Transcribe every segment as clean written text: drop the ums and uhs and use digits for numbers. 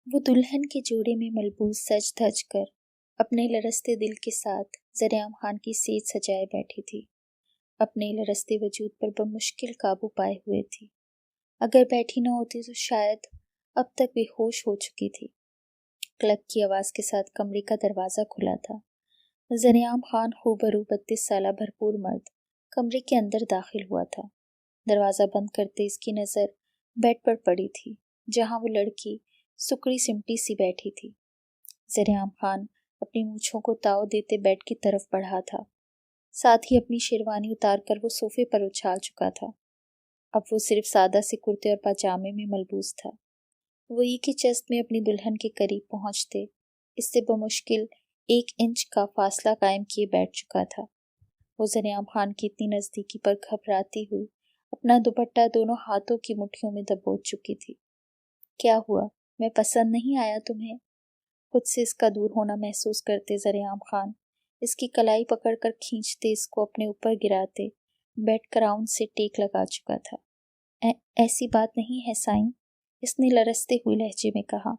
وہ دلہن کے جوڑے میں ملبوس سج دھج کر اپنے لرزتے دل کے ساتھ زریعام خان کی سیج سجائے بیٹھی تھی، اپنے لرزتے وجود پر بمشکل قابو پائے ہوئے تھی۔ اگر بیٹھی نہ ہوتی تو شاید اب تک بے ہوش ہو چکی تھی۔ کلک کی آواز کے ساتھ کمرے کا دروازہ کھلا تھا۔ زریعام خان خوبرو 32 سالہ بھرپور مرد کمرے کے اندر داخل ہوا تھا۔ دروازہ بند کرتے اس کی نظر بیڈ پر پڑی تھی، جہاں وہ لڑکی سکڑی سمٹی سی بیٹھی تھی۔ زریعام خان اپنی مونچھوں کو تاؤ دیتے بیڈ کی طرف بڑھا تھا، ساتھ ہی اپنی شیروانی اتار کر وہ صوفے پر اچھال چکا تھا۔ اب وہ صرف سادہ سے کرتے اور پاجامے میں ملبوس تھا۔ وہ ایک ہی چست میں اپنی دلہن کے قریب پہنچتے اس سے بمشکل 1 انچ کا فاصلہ قائم کیے بیٹھ چکا تھا۔ وہ زریعام خان کی اتنی نزدیکی پر گھبراتی ہوئی اپنا دوپٹہ دونوں ہاتھوں کی مٹھیوں میں دبوچ چکی تھی۔ کیا ہوا؟ میں پسند نہیں آیا تمہیں؟ خود سے اس کا دور ہونا محسوس کرتے زریعام خان اس کی کلائی پکڑ کر کھینچتے اس کو اپنے اوپر گراتے بیڈ کراؤن سے ٹیک لگا چکا تھا۔ ایسی بات نہیں ہے سائیں، اس نے لرزتے ہوئے لہجے میں کہا۔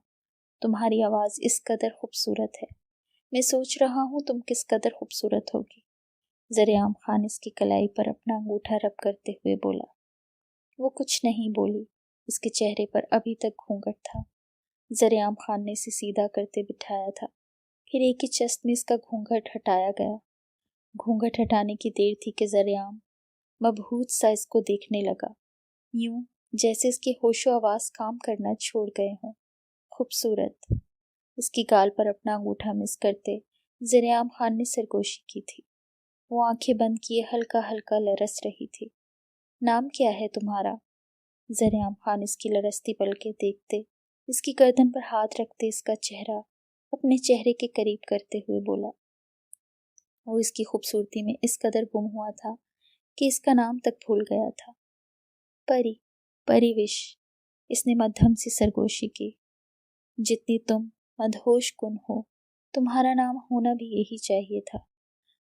تمہاری آواز اس قدر خوبصورت ہے، میں سوچ رہا ہوں تم کس قدر خوبصورت ہوگی۔ زریعام خان اس کی کلائی پر اپنا انگوٹھا رب کرتے ہوئے بولا۔ وہ کچھ نہیں بولی، اس کے چہرے پر ابھی تک گھونگھٹ تھا۔ زریعام خان نے اسے سیدھا کرتے بٹھایا تھا، پھر ایک ہی چست میں اس کا گھونگھٹ ہٹایا گیا۔ گھونگھٹ ہٹانے کی دیر تھی کہ زریعام مبہوت سا اس کو دیکھنے لگا، یوں جیسے اس کے ہوش و حواس کام کرنا چھوڑ گئے ہوں۔ خوبصورت، اس کی گال پر اپنا انگوٹھا مس کرتے زریعام خان نے سرگوشی کی تھی۔ وہ آنکھیں بند کیے ہلکا ہلکا لرز رہی تھی۔ نام کیا ہے تمہارا؟ زریعام خان اس کی لرزتی پلکیں دیکھتے اس کی گردن پر ہاتھ رکھتے اس کا چہرہ اپنے چہرے کے قریب کرتے ہوئے بولا۔ وہ اس کی خوبصورتی میں اس قدر گم ہوا تھا کہ اس کا نام تک بھول گیا تھا۔ پریوش، اس نے مدھم سی سرگوشی کی۔ جتنی تم مدہوش کن ہو، تمہارا نام ہونا بھی یہی چاہیے تھا۔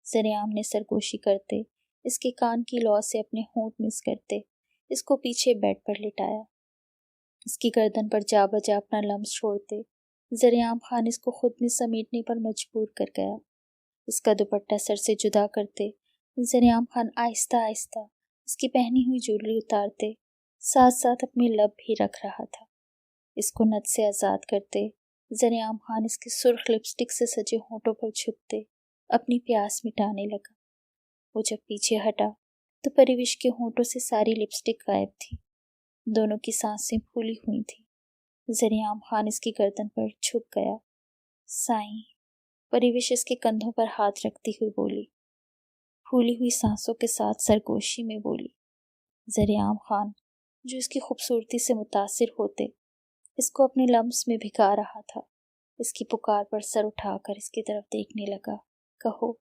زریعام نے سرگوشی کرتے اس کے کان کی لو سے اپنے ہونٹ مس کرتے اس کو پیچھے بیڈ پر لٹایا۔ اس کی گردن پر جا بجا اپنا لمس چھوڑتے زریعام خان اس کو خود میں سمیٹنے پر مجبور کر گیا۔ اس کا دوپٹہ سر سے جدا کرتے زریعام خان آہستہ آہستہ اس کی پہنی ہوئی جویلری اتارتے ساتھ ساتھ اپنے لب بھی رکھ رہا تھا۔ اس کو نت سے آزاد کرتے زریعام خان اس کے سرخ لپسٹک سے سجے ہونٹوں پر جھکتے اپنی پیاس مٹانے لگا۔ وہ جب پیچھے ہٹا تو پریوش کے ہونٹوں سے ساری لپسٹک غائب تھی، دونوں کی سانسیں پھولی ہوئی تھیں۔ زریعام خان اس کی گردن پر جھک گیا۔ سائیں، پریوش اس کے کندھوں پر ہاتھ رکھتی ہوئی بولی، پھولی ہوئی سانسوں کے ساتھ سرگوشی میں بولی۔ زریعام خان جو اس کی خوبصورتی سے متاثر ہوتے اس کو اپنے لمس میں بھگا رہا تھا، اس کی پکار پر سر اٹھا کر اس کی طرف دیکھنے لگا۔ کہو۔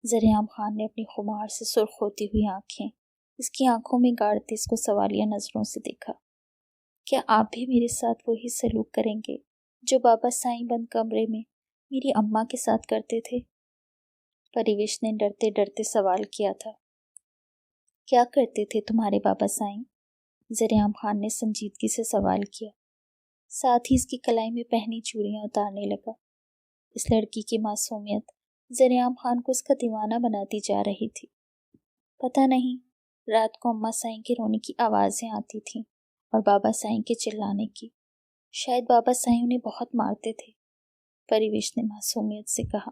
زریعام خان نے اپنی خمار سے سرخ ہوتی ہوئی آنکھیں اس کی آنکھوں میں گاڑتے اس کو سوالیہ نظروں سے دیکھا۔ کیا آپ بھی میرے ساتھ وہی سلوک کریں گے جو بابا سائیں بند کمرے میں میری اماں کے ساتھ کرتے تھے؟ پریوش نے ڈرتے ڈرتے سوال کیا تھا۔ کیا کرتے تھے تمہارے بابا سائیں؟ زریعام خان نے سنجیدگی سے سوال کیا، ساتھ ہی اس کی کلائی میں پہنی چوڑیاں اتارنے لگا۔ اس لڑکی کی معصومیت زریعام خان کو اس کا دیوانہ بناتی جا رہی تھی۔ پتہ نہیں، رات کو اماں سائیں کے رونے کی آوازیں آتی تھیں اور بابا سائیں کے چلانے کی۔ شاید بابا سائیں انہیں بہت مارتے تھے، پریوش نے معصومیت سے کہا۔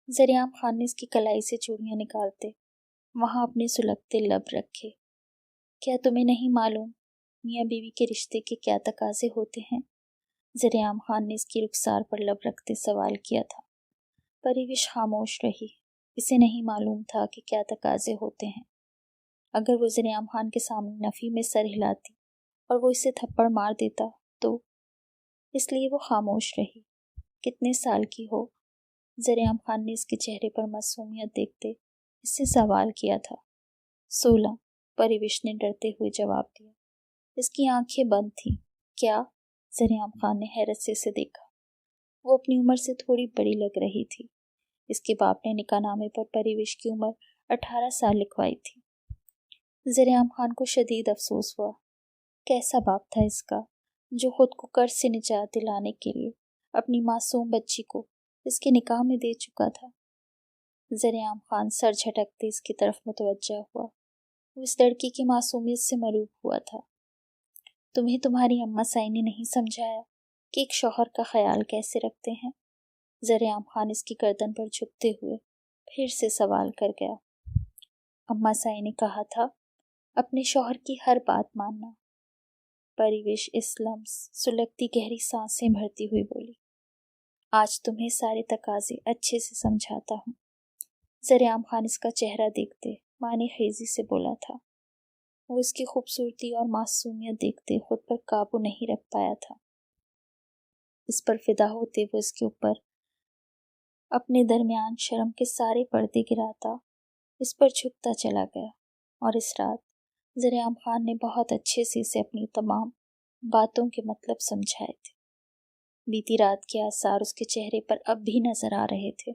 زریعام خان نے اس کی کلائی سے چوڑیاں نکالتے وہاں اپنے سلگتے لب رکھے۔ کیا تمہیں نہیں معلوم میاں بیوی کے رشتے کے کیا تقاضے ہوتے ہیں؟ زریعام خان نے اس کی رخسار پر لب رکھتے سوال کیا تھا۔ پریوش خاموش رہی، اسے نہیں معلوم تھا کہ کیا تقاضے ہوتے ہیں۔ اگر وہ زریعام خان کے سامنے نفی میں سر ہلاتی اور وہ اسے تھپڑ مار دیتا تو، اس لیے وہ خاموش رہی۔ کتنے سال کی ہو؟ زریعام خان نے اس کے چہرے پر معصومیت دیکھتے اس سے سوال کیا تھا۔ 16، پریوش نے ڈرتے ہوئے جواب دیا۔ اس کی آنکھیں بند تھیں۔ کیا؟ زریعام خان نے حیرت سے اسے دیکھا۔ وہ اپنی عمر سے تھوڑی بڑی لگ رہی تھی۔ اس کے باپ نے نکاح نامے پر پریوش کی عمر 18 سال لکھوائی تھی۔ زریعام خان کو شدید افسوس ہوا۔ کیسا باپ تھا اس کا جو خود کو قرض سے نجات دلانے کے لیے اپنی معصوم بچی کو اس کے نکاح میں دے چکا تھا۔ زرعام خان سر جھٹکتے اس کی طرف متوجہ ہوا۔ وہ اس لڑکی کی معصومیت سے مروب ہوا تھا۔ تمہیں تمہاری اماں سائی نے نہیں سمجھایا کہ ایک شوہر کا خیال کیسے رکھتے ہیں؟ زرعام خان اس کی گردن پر جھکتے ہوئے پھر سے سوال کر گیا۔ اماں سائی نے کہا تھا اپنے شوہر کی ہر بات ماننا۔ پریوش اس لمس سلگتی گہری سانسیں بھرتی ہوئی بولی، آج تمہیں سارے تقاضے اچھے سے سمجھاتا ہوں۔ زرعام خان اس کا چہرہ دیکھتے معنی خیزی سے بولا تھا۔ وہ اس کی خوبصورتی اور معصومیت دیکھتے خود پر قابو نہیں رکھ پایا تھا۔ اس پر فدا ہوتے وہ اس کے اوپر اپنے درمیان شرم کے سارے پردے گراتا اس پر جھکتا چلا گیا، اور اس رات زرعام خان نے بہت اچھے سے اسے اپنی تمام باتوں کے مطلب سمجھائے تھے۔ بیتی رات کے آثار اس کے چہرے پر اب بھی نظر آ رہے تھے۔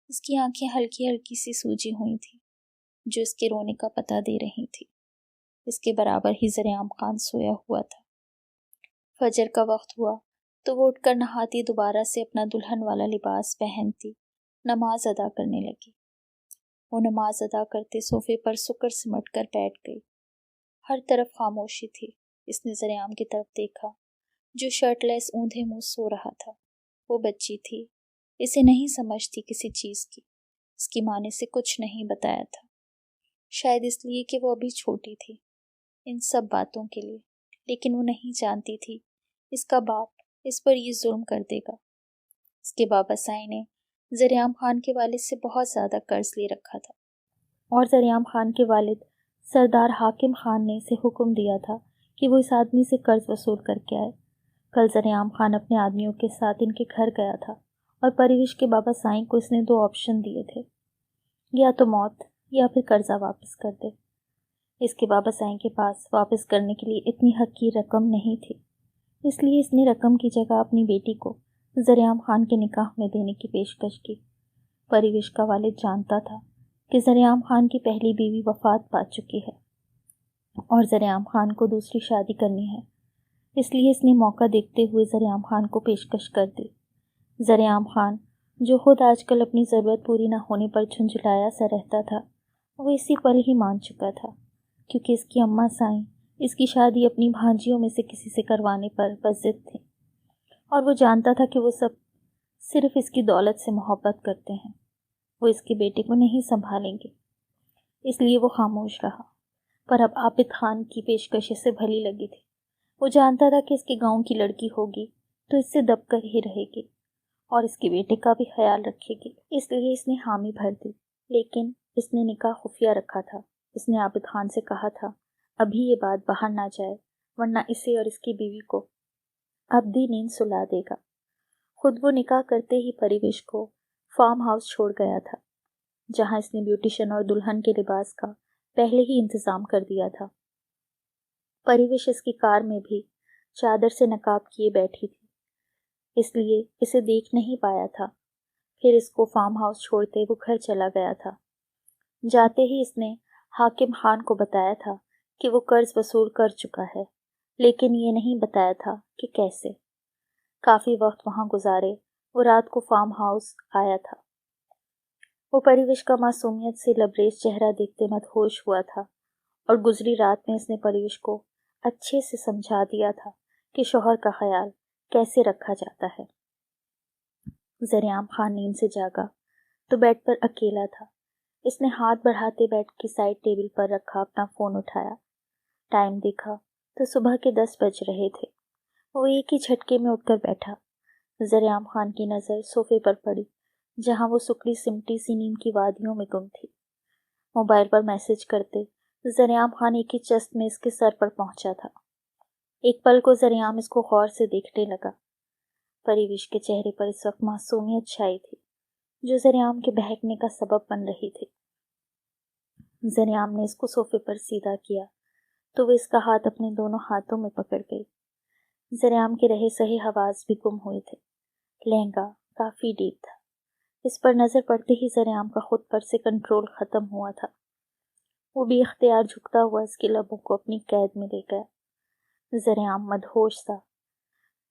اس کی آنکھیں ہلکی ہلکی سی سوجی ہوئی تھیں جو اس کے رونے کا پتہ دے رہی تھی۔ اس کے برابر ہی زرعام خان سویا ہوا تھا۔ فجر کا وقت ہوا تو وہ اٹھ کر نہاتی دوبارہ سے اپنا دلہن والا لباس پہنتی نماز ادا کرنے لگی۔ وہ نماز ادا کرتے صوفے پر سکر سمٹ کر بیٹھ گئی۔ ہر طرف خاموشی تھی۔ اس نے زرعام کی طرف دیکھا جو شرٹ لیس اوندھے منہ سو رہا تھا۔ وہ بچی تھی، اسے نہیں سمجھتی کسی چیز کی۔ اس کی ماں نے اسے کچھ نہیں بتایا تھا، شاید اس لیے کہ وہ ابھی چھوٹی تھی ان سب باتوں کے لیے، لیکن وہ نہیں جانتی تھی اس کا باپ اس پر یہ ظلم کر دے گا۔ اس کے بابا سائی نے زرعام خان کے والد سے بہت زیادہ قرض لے رکھا تھا، اور زرعام خان کے والد سردار حاکم خان نے اسے حکم دیا تھا کہ وہ اس آدمی سے قرض وصول کر کے آئے۔ کل زرعام خان اپنے آدمیوں کے ساتھ ان کے گھر گیا تھا، اور پریوش کے بابا سائیں کو اس نے 2 آپشن دیے تھے، یا تو موت یا پھر قرضہ واپس کر دے۔ اس کے بابا سائیں کے پاس واپس کرنے کے لیے اتنی حقیر رقم نہیں تھی، اس لیے اس نے رقم کی جگہ اپنی بیٹی کو زرعام خان کے نکاح میں دینے کی پیشکش کی۔ پریوش کا والد جانتا تھا کہ زرعام خان کی پہلی بیوی وفات پا چکی ہے اور زرعام خان کو دوسری شادی کرنی ہے، اس لیے اس نے موقع دیکھتے ہوئے زرعام خان کو پیشکش کر دی۔ زرعام خان جو خود آج کل اپنی ضرورت پوری نہ ہونے پر جھنجھلایا سا رہتا تھا، وہ اسی پل ہی مان چکا تھا، کیونکہ اس کی اماں سائیں اس کی شادی اپنی بھانجیوں میں سے کسی سے کروانے پر بضد تھیں، اور وہ جانتا تھا کہ وہ سب صرف اس کی دولت سے محبت کرتے ہیں، وہ اس کے بیٹے کو نہیں سنبھالیں گے، اس لیے وہ خاموش رہا۔ پر اب عابد خان کی پیشکش سے بھلی لگی تھی۔ وہ جانتا تھا کہ اس کے گاؤں کی لڑکی ہوگی تو اس سے دب کر ہی رہے گی اور اس کے بیٹے کا بھی خیال رکھے گی، اس لیے اس نے حامی بھر دی۔ لیکن اس نے نکاح خفیہ رکھا تھا۔ اس نے عابد خان سے کہا تھا ابھی یہ بات باہر نہ جائے ورنہ اسے اور اس کی بیوی کو ابدی نیند سلا دے گا۔ خود وہ نکاح کرتے ہی پریوش کو فارم ہاؤس چھوڑ گیا تھا، جہاں اس نے بیوٹیشن اور دلہن کے لباس کا پہلے ہی انتظام کر دیا تھا۔ پریوش اس کی کار میں بھی چادر سے نقاب کیے بیٹھی تھی، اس لیے اسے دیکھ نہیں پایا تھا۔ پھر اس کو فارم ہاؤس چھوڑتے وہ گھر چلا گیا تھا۔ جاتے ہی اس نے حاکم خان کو بتایا تھا کہ وہ قرض وصول کر چکا ہے، لیکن یہ نہیں بتایا تھا کہ کیسے۔ کافی وقت وہاں گزارے وہ رات کو فارم ہاؤس آیا تھا۔ وہ پریوش کا معصومیت سے لبریز چہرہ دیکھتے مدہوش ہوا تھا، اور گزری رات میں اس نے پریوش کو اچھے سے سمجھا دیا تھا کہ شوہر کا خیال کیسے رکھا جاتا ہے۔ زرعام خان نیند سے جاگا تو بیڈ پر اکیلا تھا۔ اس نے ہاتھ بڑھاتے بیڈ کی سائڈ ٹیبل پر رکھا اپنا فون اٹھایا، ٹائم دیکھا تو صبح کے 10 بج رہے تھے۔ وہ ایک ہی جھٹکے میں اٹھ کر بیٹھا۔ زرعام خان کی نظر صوفے پر پڑی جہاں وہ سکڑی سمٹی سی نیند کی وادیوں میں گم تھی۔ موبائل پر میسج کرتے زرعام خان ایک ہی چست میں اس کے سر پر پہنچا تھا۔ ایک پل کو زرعام اس کو غور سے دیکھنے لگا۔ پریوش کے چہرے پر اس وقت معصومیت چھائی تھی جو زرعام کے بہکنے کا سبب بن رہی تھی۔ زرعام نے اس کو صوفے پر سیدھا کیا تو وہ اس کا ہاتھ اپنے دونوں ہاتھوں میں پکڑ گئی۔ زرعام کے رہے سہے حواس بھی گم ہوئے تھے۔ لہنگا کافی ڈیپ تھا۔ اس پر نظر پڑتے ہی زرعام کا خود پر سے کنٹرول ختم ہوا تھا۔ وہ بھی اختیار جھکتا ہوا اس کے لبوں کو اپنی قید میں لے گیا۔ زرعام مدہوش تھا،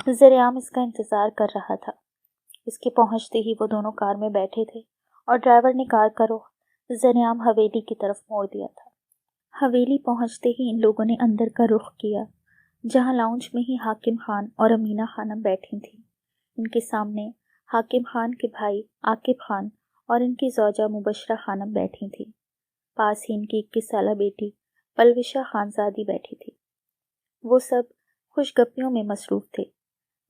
زریعام اس کا انتظار کر رہا تھا۔ اس کے پہنچتے ہی وہ دونوں کار میں بیٹھے تھے اور ڈرائیور نے کار کا رخ زریعام حویلی کی طرف موڑ دیا تھا۔ حویلی پہنچتے ہی ان لوگوں نے اندر کا رخ کیا، جہاں لاؤنج میں ہی حاکم خان اور امینا خانم بیٹھی تھیں۔ ان کے سامنے حاکم خان کے بھائی عاقب خان اور ان کی زوجہ مبشرہ خانم بیٹھی تھیں۔ پاس ہی ان کی 21 سالہ بیٹی پلوشہ خانزادی بیٹھی تھی۔ وہ سب خوش گپیوں میں مصروف تھے۔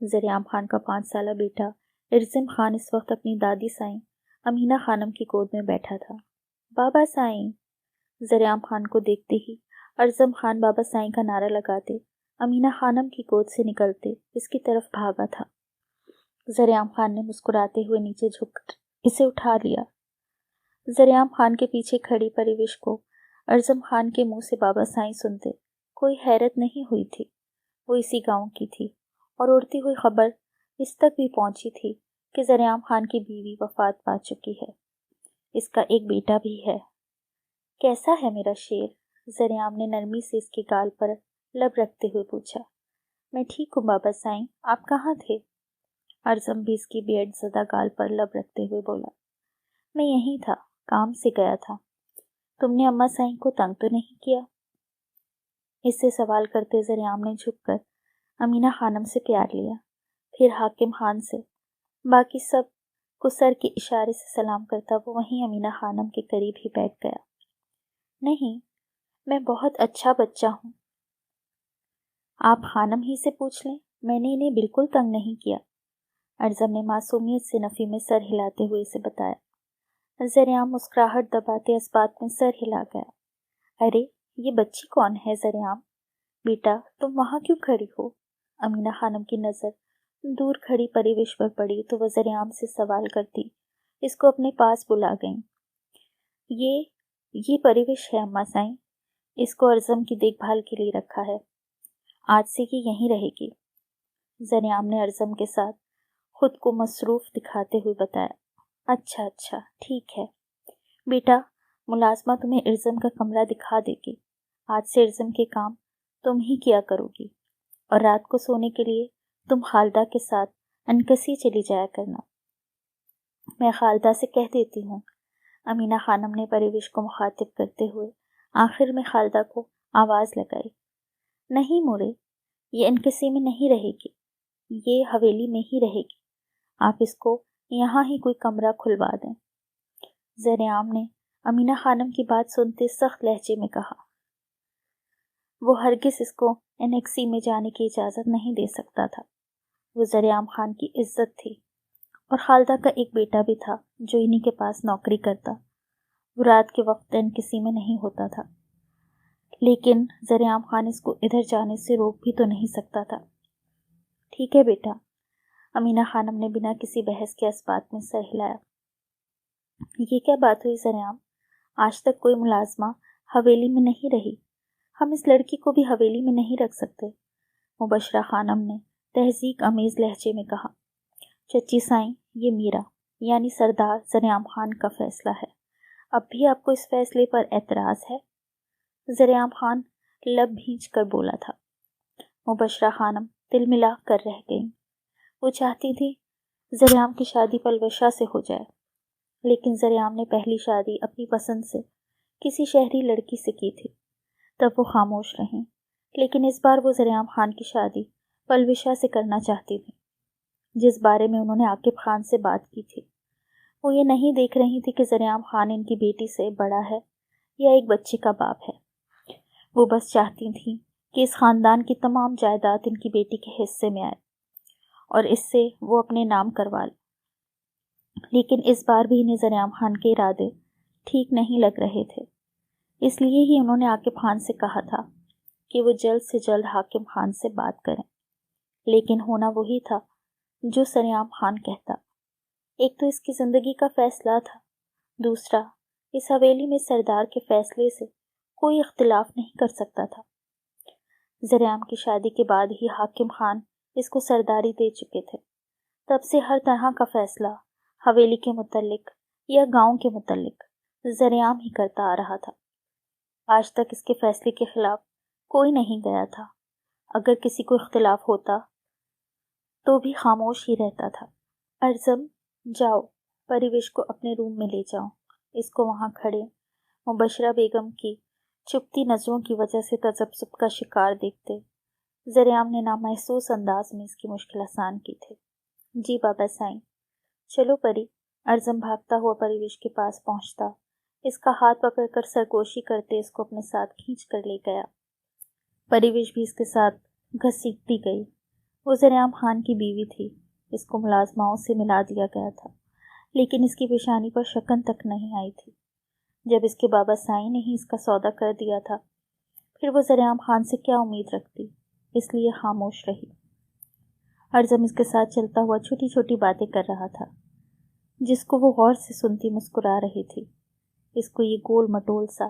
زریعام خان کا 5 سالہ بیٹا ارزم خان اس وقت اپنی دادی سائیں امینا خانم کی گود میں بیٹھا تھا۔ بابا سائیں! زریعام خان کو دیکھتے ہی ارزم خان بابا سائیں کا نعرہ لگاتے امینا خانم کی گود سے نکلتے اس کی طرف بھاگا تھا۔ زریعام خان نے مسکراتے ہوئے نیچے جھک کر اسے اٹھا لیا۔ زریعام خان کے پیچھے کھڑی پریوش کو ارزم خان کے منہ سے بابا سائیں سنتے کوئی حیرت نہیں ہوئی تھی۔ وہ اسی گاؤں کی تھی اور اڑتی ہوئی خبر اس تک بھی پہنچی تھی کہ زریعام خان کی بیوی وفات پا چکی ہے، اس کا ایک بیٹا بھی ہے۔ کیسا ہے میرا شیر؟ زریعام نے نرمی سے اس کے گال پر لب رکھتے ہوئے پوچھا۔ میں ٹھیک ہوں بابا سائیں، آپ کہاں تھے؟ ارزم بھی اس کی بے عڈ زدہ گال پر لب رکھتے ہوئے بولا، میں یہیں تھا، کام سے گیا تھا۔ تم نے اماں سائیں کو تنگ تو نہیں کیا؟ اس سے سوال کرتے زریعام نے جھک کر امینا خانم سے پیار لیا، پھر حاکم خان سے۔ باقی سب کو سر کے اشارے سے سلام کرتا وہ وہیں امینا خانم کے قریب ہی بیٹھ گیا۔ نہیں، میں بہت اچھا بچہ ہوں، آپ خانم ہی سے پوچھ لیں، میں نے انہیں بالکل تنگ نہیں کیا، ارزم نے معصومیت سے نفی میں سر ہلاتے ہوئے اسے بتایا۔ زریعام مسکراہٹ دباتے اس بات میں سر ہلا گیا۔ ارے یہ بچی کون ہے زریعام؟ بیٹا تم وہاں کیوں کھڑی ہو؟ امینا خانم کی نظر دور کھڑی پریوش پر پڑی تو وہ زریعام سے سوال کرتی اس کو اپنے پاس بلا گئیں۔ یہ پریوش ہے اماں سائیں، اس کو ارزم کی دیکھ بھال کے لیے رکھا ہے، آج سے یہ یہیں رہے گی۔ زریعام نے ارزم کے ساتھ خود کو مصروف دکھاتے ہوئے بتایا۔ اچھا ٹھیک ہے بیٹا، ملازمہ تمہیں ارزم کا کمرہ دکھا دے گی، آج سے ارزم کے کام تم ہی کیا کرو گی، اور رات کو سونے کے لیے تم خالدہ کے ساتھ انکسی چلی جایا کرنا۔ میں خالدہ سے کہہ دیتی ہوں، امینا خانم نے پریوش کو مخاطب کرتے ہوئے آخر میں خالدہ کو آواز لگائی۔ نہیں مورے، یہ انکسی میں نہیں رہے گی، یہ حویلی میں ہی رہے گی، آپ اس کو یہاں ہی کوئی کمرہ کھلوا دیں۔ زریعام نے امینا خانم کی بات سنتے سخت لہجے میں کہا۔ وہ ہرگز اس کو انکسی میں جانے کی اجازت نہیں دے سکتا تھا۔ وہ زریعام خان کی عزت تھی، اور خالدہ کا ایک بیٹا بھی تھا جو انہی کے پاس نوکری کرتا۔ وہ رات کے وقت انکسی میں نہیں ہوتا تھا، لیکن زریعام خان اس کو ادھر جانے سے روک بھی تو نہیں سکتا تھا۔ ٹھیک ہے بیٹا، امینا خانم نے بنا کسی بحث کے اس بات میں سر ہلایا۔ یہ کیا بات ہوئی زریعام؟ آج تک کوئی ملازمہ حویلی میں نہیں رہی، ہم اس لڑکی کو بھی حویلی میں نہیں رکھ سکتے، مبشرہ خانم نے تہذیب آمیز لہجے میں کہا۔ چچی سائیں، یہ میرا یعنی سردار زریعام خان کا فیصلہ ہے، اب بھی آپ کو اس فیصلے پر اعتراض ہے؟ زریعام خان لب بھینچ کر بولا تھا۔ مبشرہ خانم دل ملا کر رہ گئیں۔ وہ چاہتی تھی زریعام کی شادی پلوشہ سے ہو جائے، لیکن زریعام نے پہلی شادی اپنی پسند سے کسی شہری لڑکی سے کی تھی، تب وہ خاموش رہیں، لیکن اس بار وہ زریعام خان کی شادی پلوشہ سے کرنا چاہتی تھی، جس بارے میں انہوں نے عاقب خان سے بات کی تھی۔ وہ یہ نہیں دیکھ رہی تھی کہ زریعام خان ان کی بیٹی سے بڑا ہے یا ایک بچے کا باپ ہے، وہ بس چاہتی تھیں کہ اس خاندان کی تمام جائیداد ان کی بیٹی کے حصے میں آئے اور اس سے وہ اپنے نام کروا لے۔ لیکن اس بار بھی انہیں زریعام خان کے ارادے ٹھیک نہیں لگ رہے تھے، اس لیے ہی انہوں نے عاقب خان سے کہا تھا کہ وہ جلد سے جلد حاکم خان سے بات کریں، لیکن ہونا وہی تھا جو زریعام خان کہتا۔ ایک تو اس کی زندگی کا فیصلہ تھا، دوسرا اس حویلی میں سردار کے فیصلے سے کوئی اختلاف نہیں کر سکتا تھا۔ زریعام کی شادی کے بعد ہی حاکم خان اس کو سرداری دے چکے تھے، تب سے ہر طرح کا فیصلہ حویلی کے متعلق یا گاؤں کے متعلق زریعام ہی کرتا آ رہا تھا۔ آج تک اس کے فیصلے کے خلاف کوئی نہیں گیا تھا، اگر کسی کو اختلاف ہوتا تو بھی خاموش ہی رہتا تھا۔ ارزم جاؤ، پریوش کو اپنے روم میں لے جاؤ۔ اس کو وہاں کھڑے مبشرہ بیگم کی چپتی نظروں کی وجہ سے تذبذب کا شکار دیکھتے زریعام نے نامحسوس انداز میں اس کی مشکل آسان کی تھی۔ جی بابا سائیں۔ چلو پری۔ ارزم بھاگتا ہوا پریوش کے پاس پہنچتا، اس کا ہاتھ پکڑ کر سرگوشی کرتے اس کو اپنے ساتھ کھینچ کر لے گیا۔ پریوش بھی اس کے ساتھ گھسیٹتی گئی۔ وہ زریعام خان کی بیوی تھی، اس کو ملازماؤں سے ملا دیا گیا تھا، لیکن اس کی پیشانی پر شکن تک نہیں آئی تھی۔ جب اس کے بابا سائیں نے ہی اس کا سودا کر دیا تھا، پھر وہ زریعام خان سے کیا امید رکھتی، اس لیے خاموش رہی۔ ارزم اس کے ساتھ چلتا ہوا چھوٹی چھوٹی باتیں کر رہا تھا، جس کو وہ غور سے سنتی مسکرا رہی تھی۔ اس کو یہ گول مٹول سا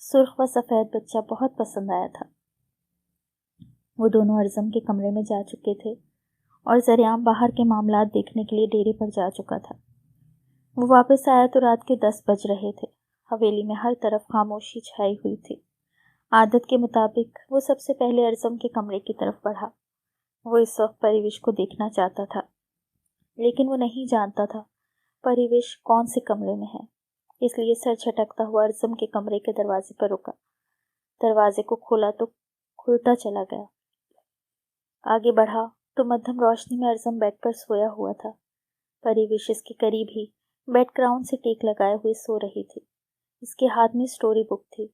سرخ و سفید بچہ بہت پسند آیا تھا۔ وہ دونوں ارزم کے کمرے میں جا چکے تھے اور زریعام باہر کے معاملات دیکھنے کے لیے ڈیرے پر جا چکا تھا۔ وہ واپس آیا تو رات کے 10 بج رہے تھے۔ حویلی میں ہر طرف خاموشی چھائی ہوئی تھی۔ عادت کے مطابق وہ سب سے پہلے ارزم کے کمرے کی طرف بڑھا۔ وہ اس وقت پریوش کو دیکھنا چاہتا تھا، لیکن وہ نہیں جانتا تھا پریوش کون سے کمرے میں ہے، اس لیے سر چھٹکتا ہوا ارزم کے کمرے کے دروازے پر رکا۔ دروازے کو کھولا تو کھلتا چلا گیا۔ آگے بڑھا تو مدھم روشنی میں ارزم بیڈ پر سویا ہوا تھا۔ پریوش اس کے قریب ہی بیڈ گراؤنڈ سے ٹیک لگائے ہوئے سو رہی تھی۔ اس کے ہاتھ میں سٹوری بک تھی،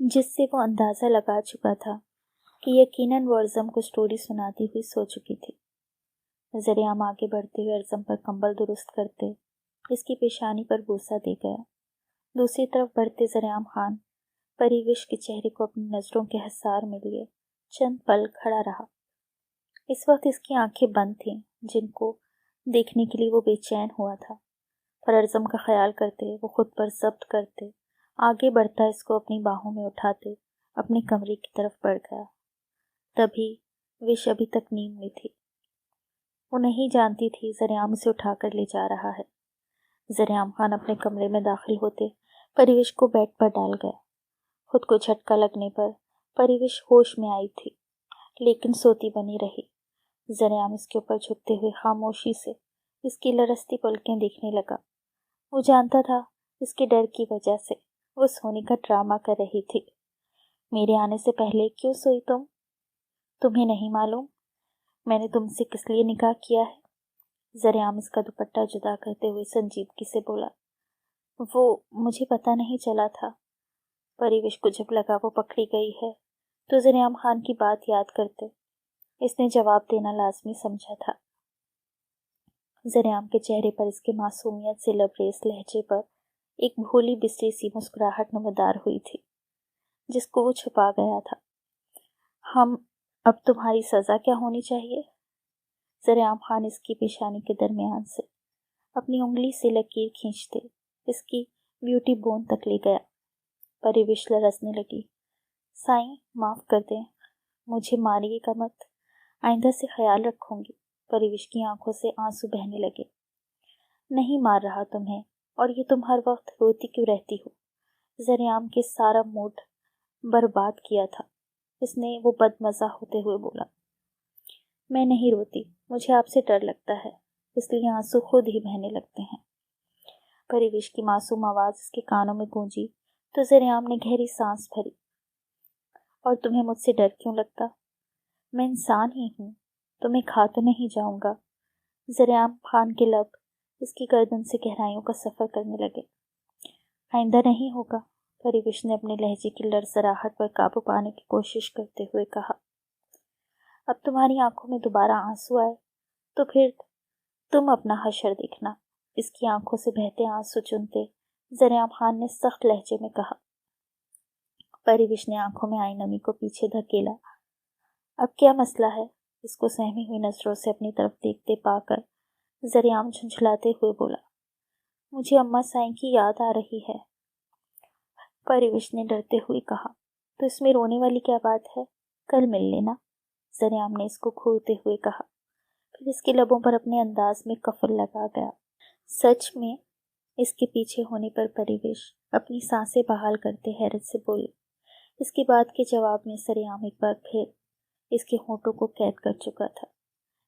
جس سے وہ اندازہ لگا چکا تھا کہ یقیناً وہ ارزم کو سٹوری سناتی ہوئی سو چکی تھی۔ زریعام آگے بڑھتے ہوئے ارزم پر کمبل درست کرتے اس کی پیشانی پر بوسہ دے گیا۔ دوسری طرف بڑھتے زریعام خان پریوش کے چہرے کو اپنی نظروں کے حصار میں لیے چند پل کھڑا رہا۔ اس وقت اس کی آنکھیں بند تھیں، جن کو دیکھنے کے لیے وہ بے چین ہوا تھا، پر ارزم کا خیال کرتے وہ خود پر ضبط کرتے آگے بڑھتا اس کو اپنی باہوں میں اٹھاتے اپنے کمرے کی طرف بڑھ گیا۔ تبھی وش ابھی تک نیند میں تھی۔ وہ نہیں جانتی تھی زریعام اسے اٹھا کر لے جا رہا ہے۔ زریعام خان اپنے کمرے میں داخل ہوتے پریوش کو بیڈ پر ڈال گیا۔ خود کو جھٹکا لگنے پر پریوش ہوش میں آئی تھی، لیکن سوتی بنی رہی۔ زریعام اس کے اوپر جھکتے ہوئے خاموشی سے اس کی لرزتی پلکیں دیکھنے لگا۔ وہ جانتا تھا اس کے ڈر کی وجہ سے وہ سونے کا ڈرامہ کر رہی تھی۔ میرے آنے سے پہلے کیوں سوئی تم؟ تمہیں نہیں معلوم میں نے تم سے کس لیے نکاح کیا ہے؟ زریعام اس کا دوپٹہ جدا کرتے ہوئے سنجیدگی سے بولا۔ وہ مجھے پتہ نہیں چلا تھا۔ پریوش کو جب لگا وہ پکڑی گئی ہے تو زریعام خان کی بات یاد کرتے اس نے جواب دینا لازمی سمجھا تھا۔ زریعام کے چہرے پر اس کے معصومیت سے لبریز لہجے پر ایک بھولی بسری سی مسکراہٹ نمودار ہوئی تھی، جس کو وہ چھپا گیا تھا۔ اب تمہاری سزا کیا ہونی چاہیے؟ زریعام خان اس کی پیشانی کے درمیان سے اپنی انگلی سے لکیر کھینچتے اس کی بیوٹی بون تک لے گیا۔ پریوش لرزنے لگی۔ سائیں معاف کر دیں، مجھے ماریے گا مت، آئندہ سے خیال رکھوں گی۔ پریوش کی آنکھوں سے آنسو بہنے لگے۔ نہیں مار رہا تمہیں، اور یہ تم ہر وقت روتی کیوں رہتی ہو؟ زریعام کے سارا موڈ برباد کیا تھا۔ اس نے وہ بد مزہ ہوتے ہوئے بولا۔ میں نہیں روتی، مجھے آپ سے ڈر لگتا ہے، اس لیے آنسو خود ہی بہنے لگتے ہیں۔ پریوش کی معصوم آواز اس کے کانوں میں گونجی تو زریعام نے گہری سانس بھری۔ اور تمہیں مجھ سے ڈر کیوں لگتا؟ میں انسان ہی ہوں، تمہیں کھا تو نہیں جاؤں گا۔ زریعام خان کے لب اس کی گردن سے گہرائیوں کا سفر کرنے لگے۔ آئندہ نہیں ہوگا، پریوش نے اپنے لہجے کی لرزراہٹ پر قابو پانے کی کوشش کرتے ہوئے کہا۔ اب تمہاری آنکھوں میں دوبارہ آنسو آئے تو پھر تم اپنا حشر دیکھنا۔ اس کی آنکھوں سے بہتے آنسو چنتے زریعام خان نے سخت لہجے میں کہا۔ پریوش نے آنکھوں میں آئی نمی کو پیچھے دھکیلا۔ اب کیا مسئلہ ہے؟ اس کو سہمی ہوئی نظروں سے اپنی طرف دیکھتے پا کر زریعام جھنجھلاتے ہوئے بولا۔ مجھے اماں سائیں کی یاد آ رہی ہے۔ پریوش نے ڈرتے ہوئے کہا۔ تو اس میں رونے والی کیا بات ہے؟ کل مل لینا، زریعام نے اس کو کھولتے ہوئے کہا۔ پھر اس کے لبوں پر اپنے انداز میں قفل لگا گیا۔ سچ میں؟ اس کے پیچھے ہونے پر پریوش اپنی سانسیں بحال کرتے حیرت سے بولے۔ اس کی بات کے جواب میں زریعام ایک بار پھر اس کے ہونٹوں کو قید کر چکا تھا۔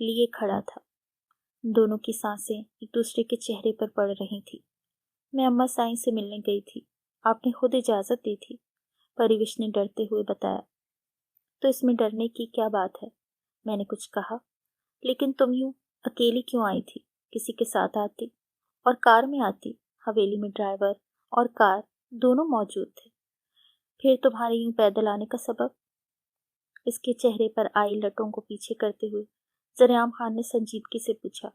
لیے کھڑا تھا۔ دونوں کی سانسیں ایک دوسرے کے چہرے پر پڑ رہی تھی۔ میں اماں سائیں سے ملنے گئی تھی، آپ نے خود اجازت دی تھی، پریوش نے ڈرتے ہوئے بتایا۔ تو اس میں ڈرنے کی کیا بات ہے؟ میں نے کچھ کہا۔ لیکن تم یوں اکیلی کیوں آئی تھی؟ کسی کے ساتھ آتی، اور کار میں آتی۔ حویلی میں ڈرائیور اور کار دونوں موجود تھے۔ پھر تمہارے یوں پیدل آنے کا سبب؟ اس کے چہرے پر آئی لٹوں کو پیچھے کرتے ہوئے ذریعام خان نے سنجیدگی سے پوچھا۔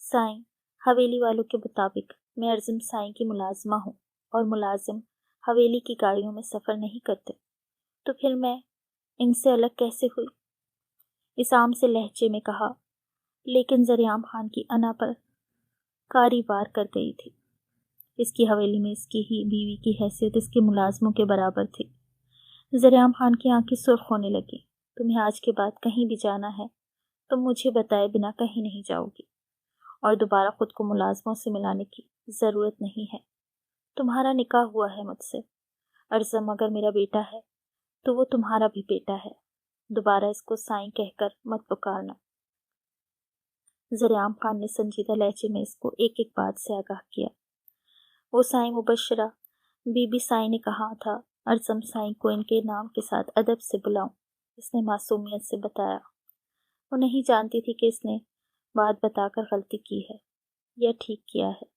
سائیں، حویلی والوں کے مطابق میں ارزم سائیں کی ملازمہ ہوں، اور ملازم حویلی کی گاڑیوں میں سفر نہیں کرتے، تو پھر میں ان سے الگ کیسے ہوئی؟ اس عام سے لہجے میں کہا، لیکن ذریعام خان کی انا پر کاری وار کر گئی تھی۔ اس کی حویلی میں اس کی ہی بیوی کی حیثیت اس کے ملازموں کے برابر تھی۔ ذریعام خان کی آنکھیں سرخ ہونے لگی۔ تمہیں آج کے بعد کہیں بھی جانا ہے تم مجھے بتائے بنا کہیں نہیں جاؤ گی، اور دوبارہ خود کو ملازموں سے ملانے کی ضرورت نہیں ہے۔ تمہارا نکاح ہوا ہے مجھ سے۔ ارزم اگر میرا بیٹا ہے تو وہ تمہارا بھی بیٹا ہے۔ دوبارہ اس کو سائیں کہہ کر مت پکارنا۔ ذریعام خان نے سنجیدہ لہجے میں اس کو ایک ایک بات سے آگاہ کیا۔ وہ سائیں مبشرہ بی بی سائیں نے کہا تھا ارزم سائیں کو ان کے نام کے ساتھ ادب سے بلاؤں، اس نے معصومیت سے بتایا۔ وہ نہیں جانتی تھی کہ اس نے بات بتا کر غلطی کی ہے یا ٹھیک کیا ہے۔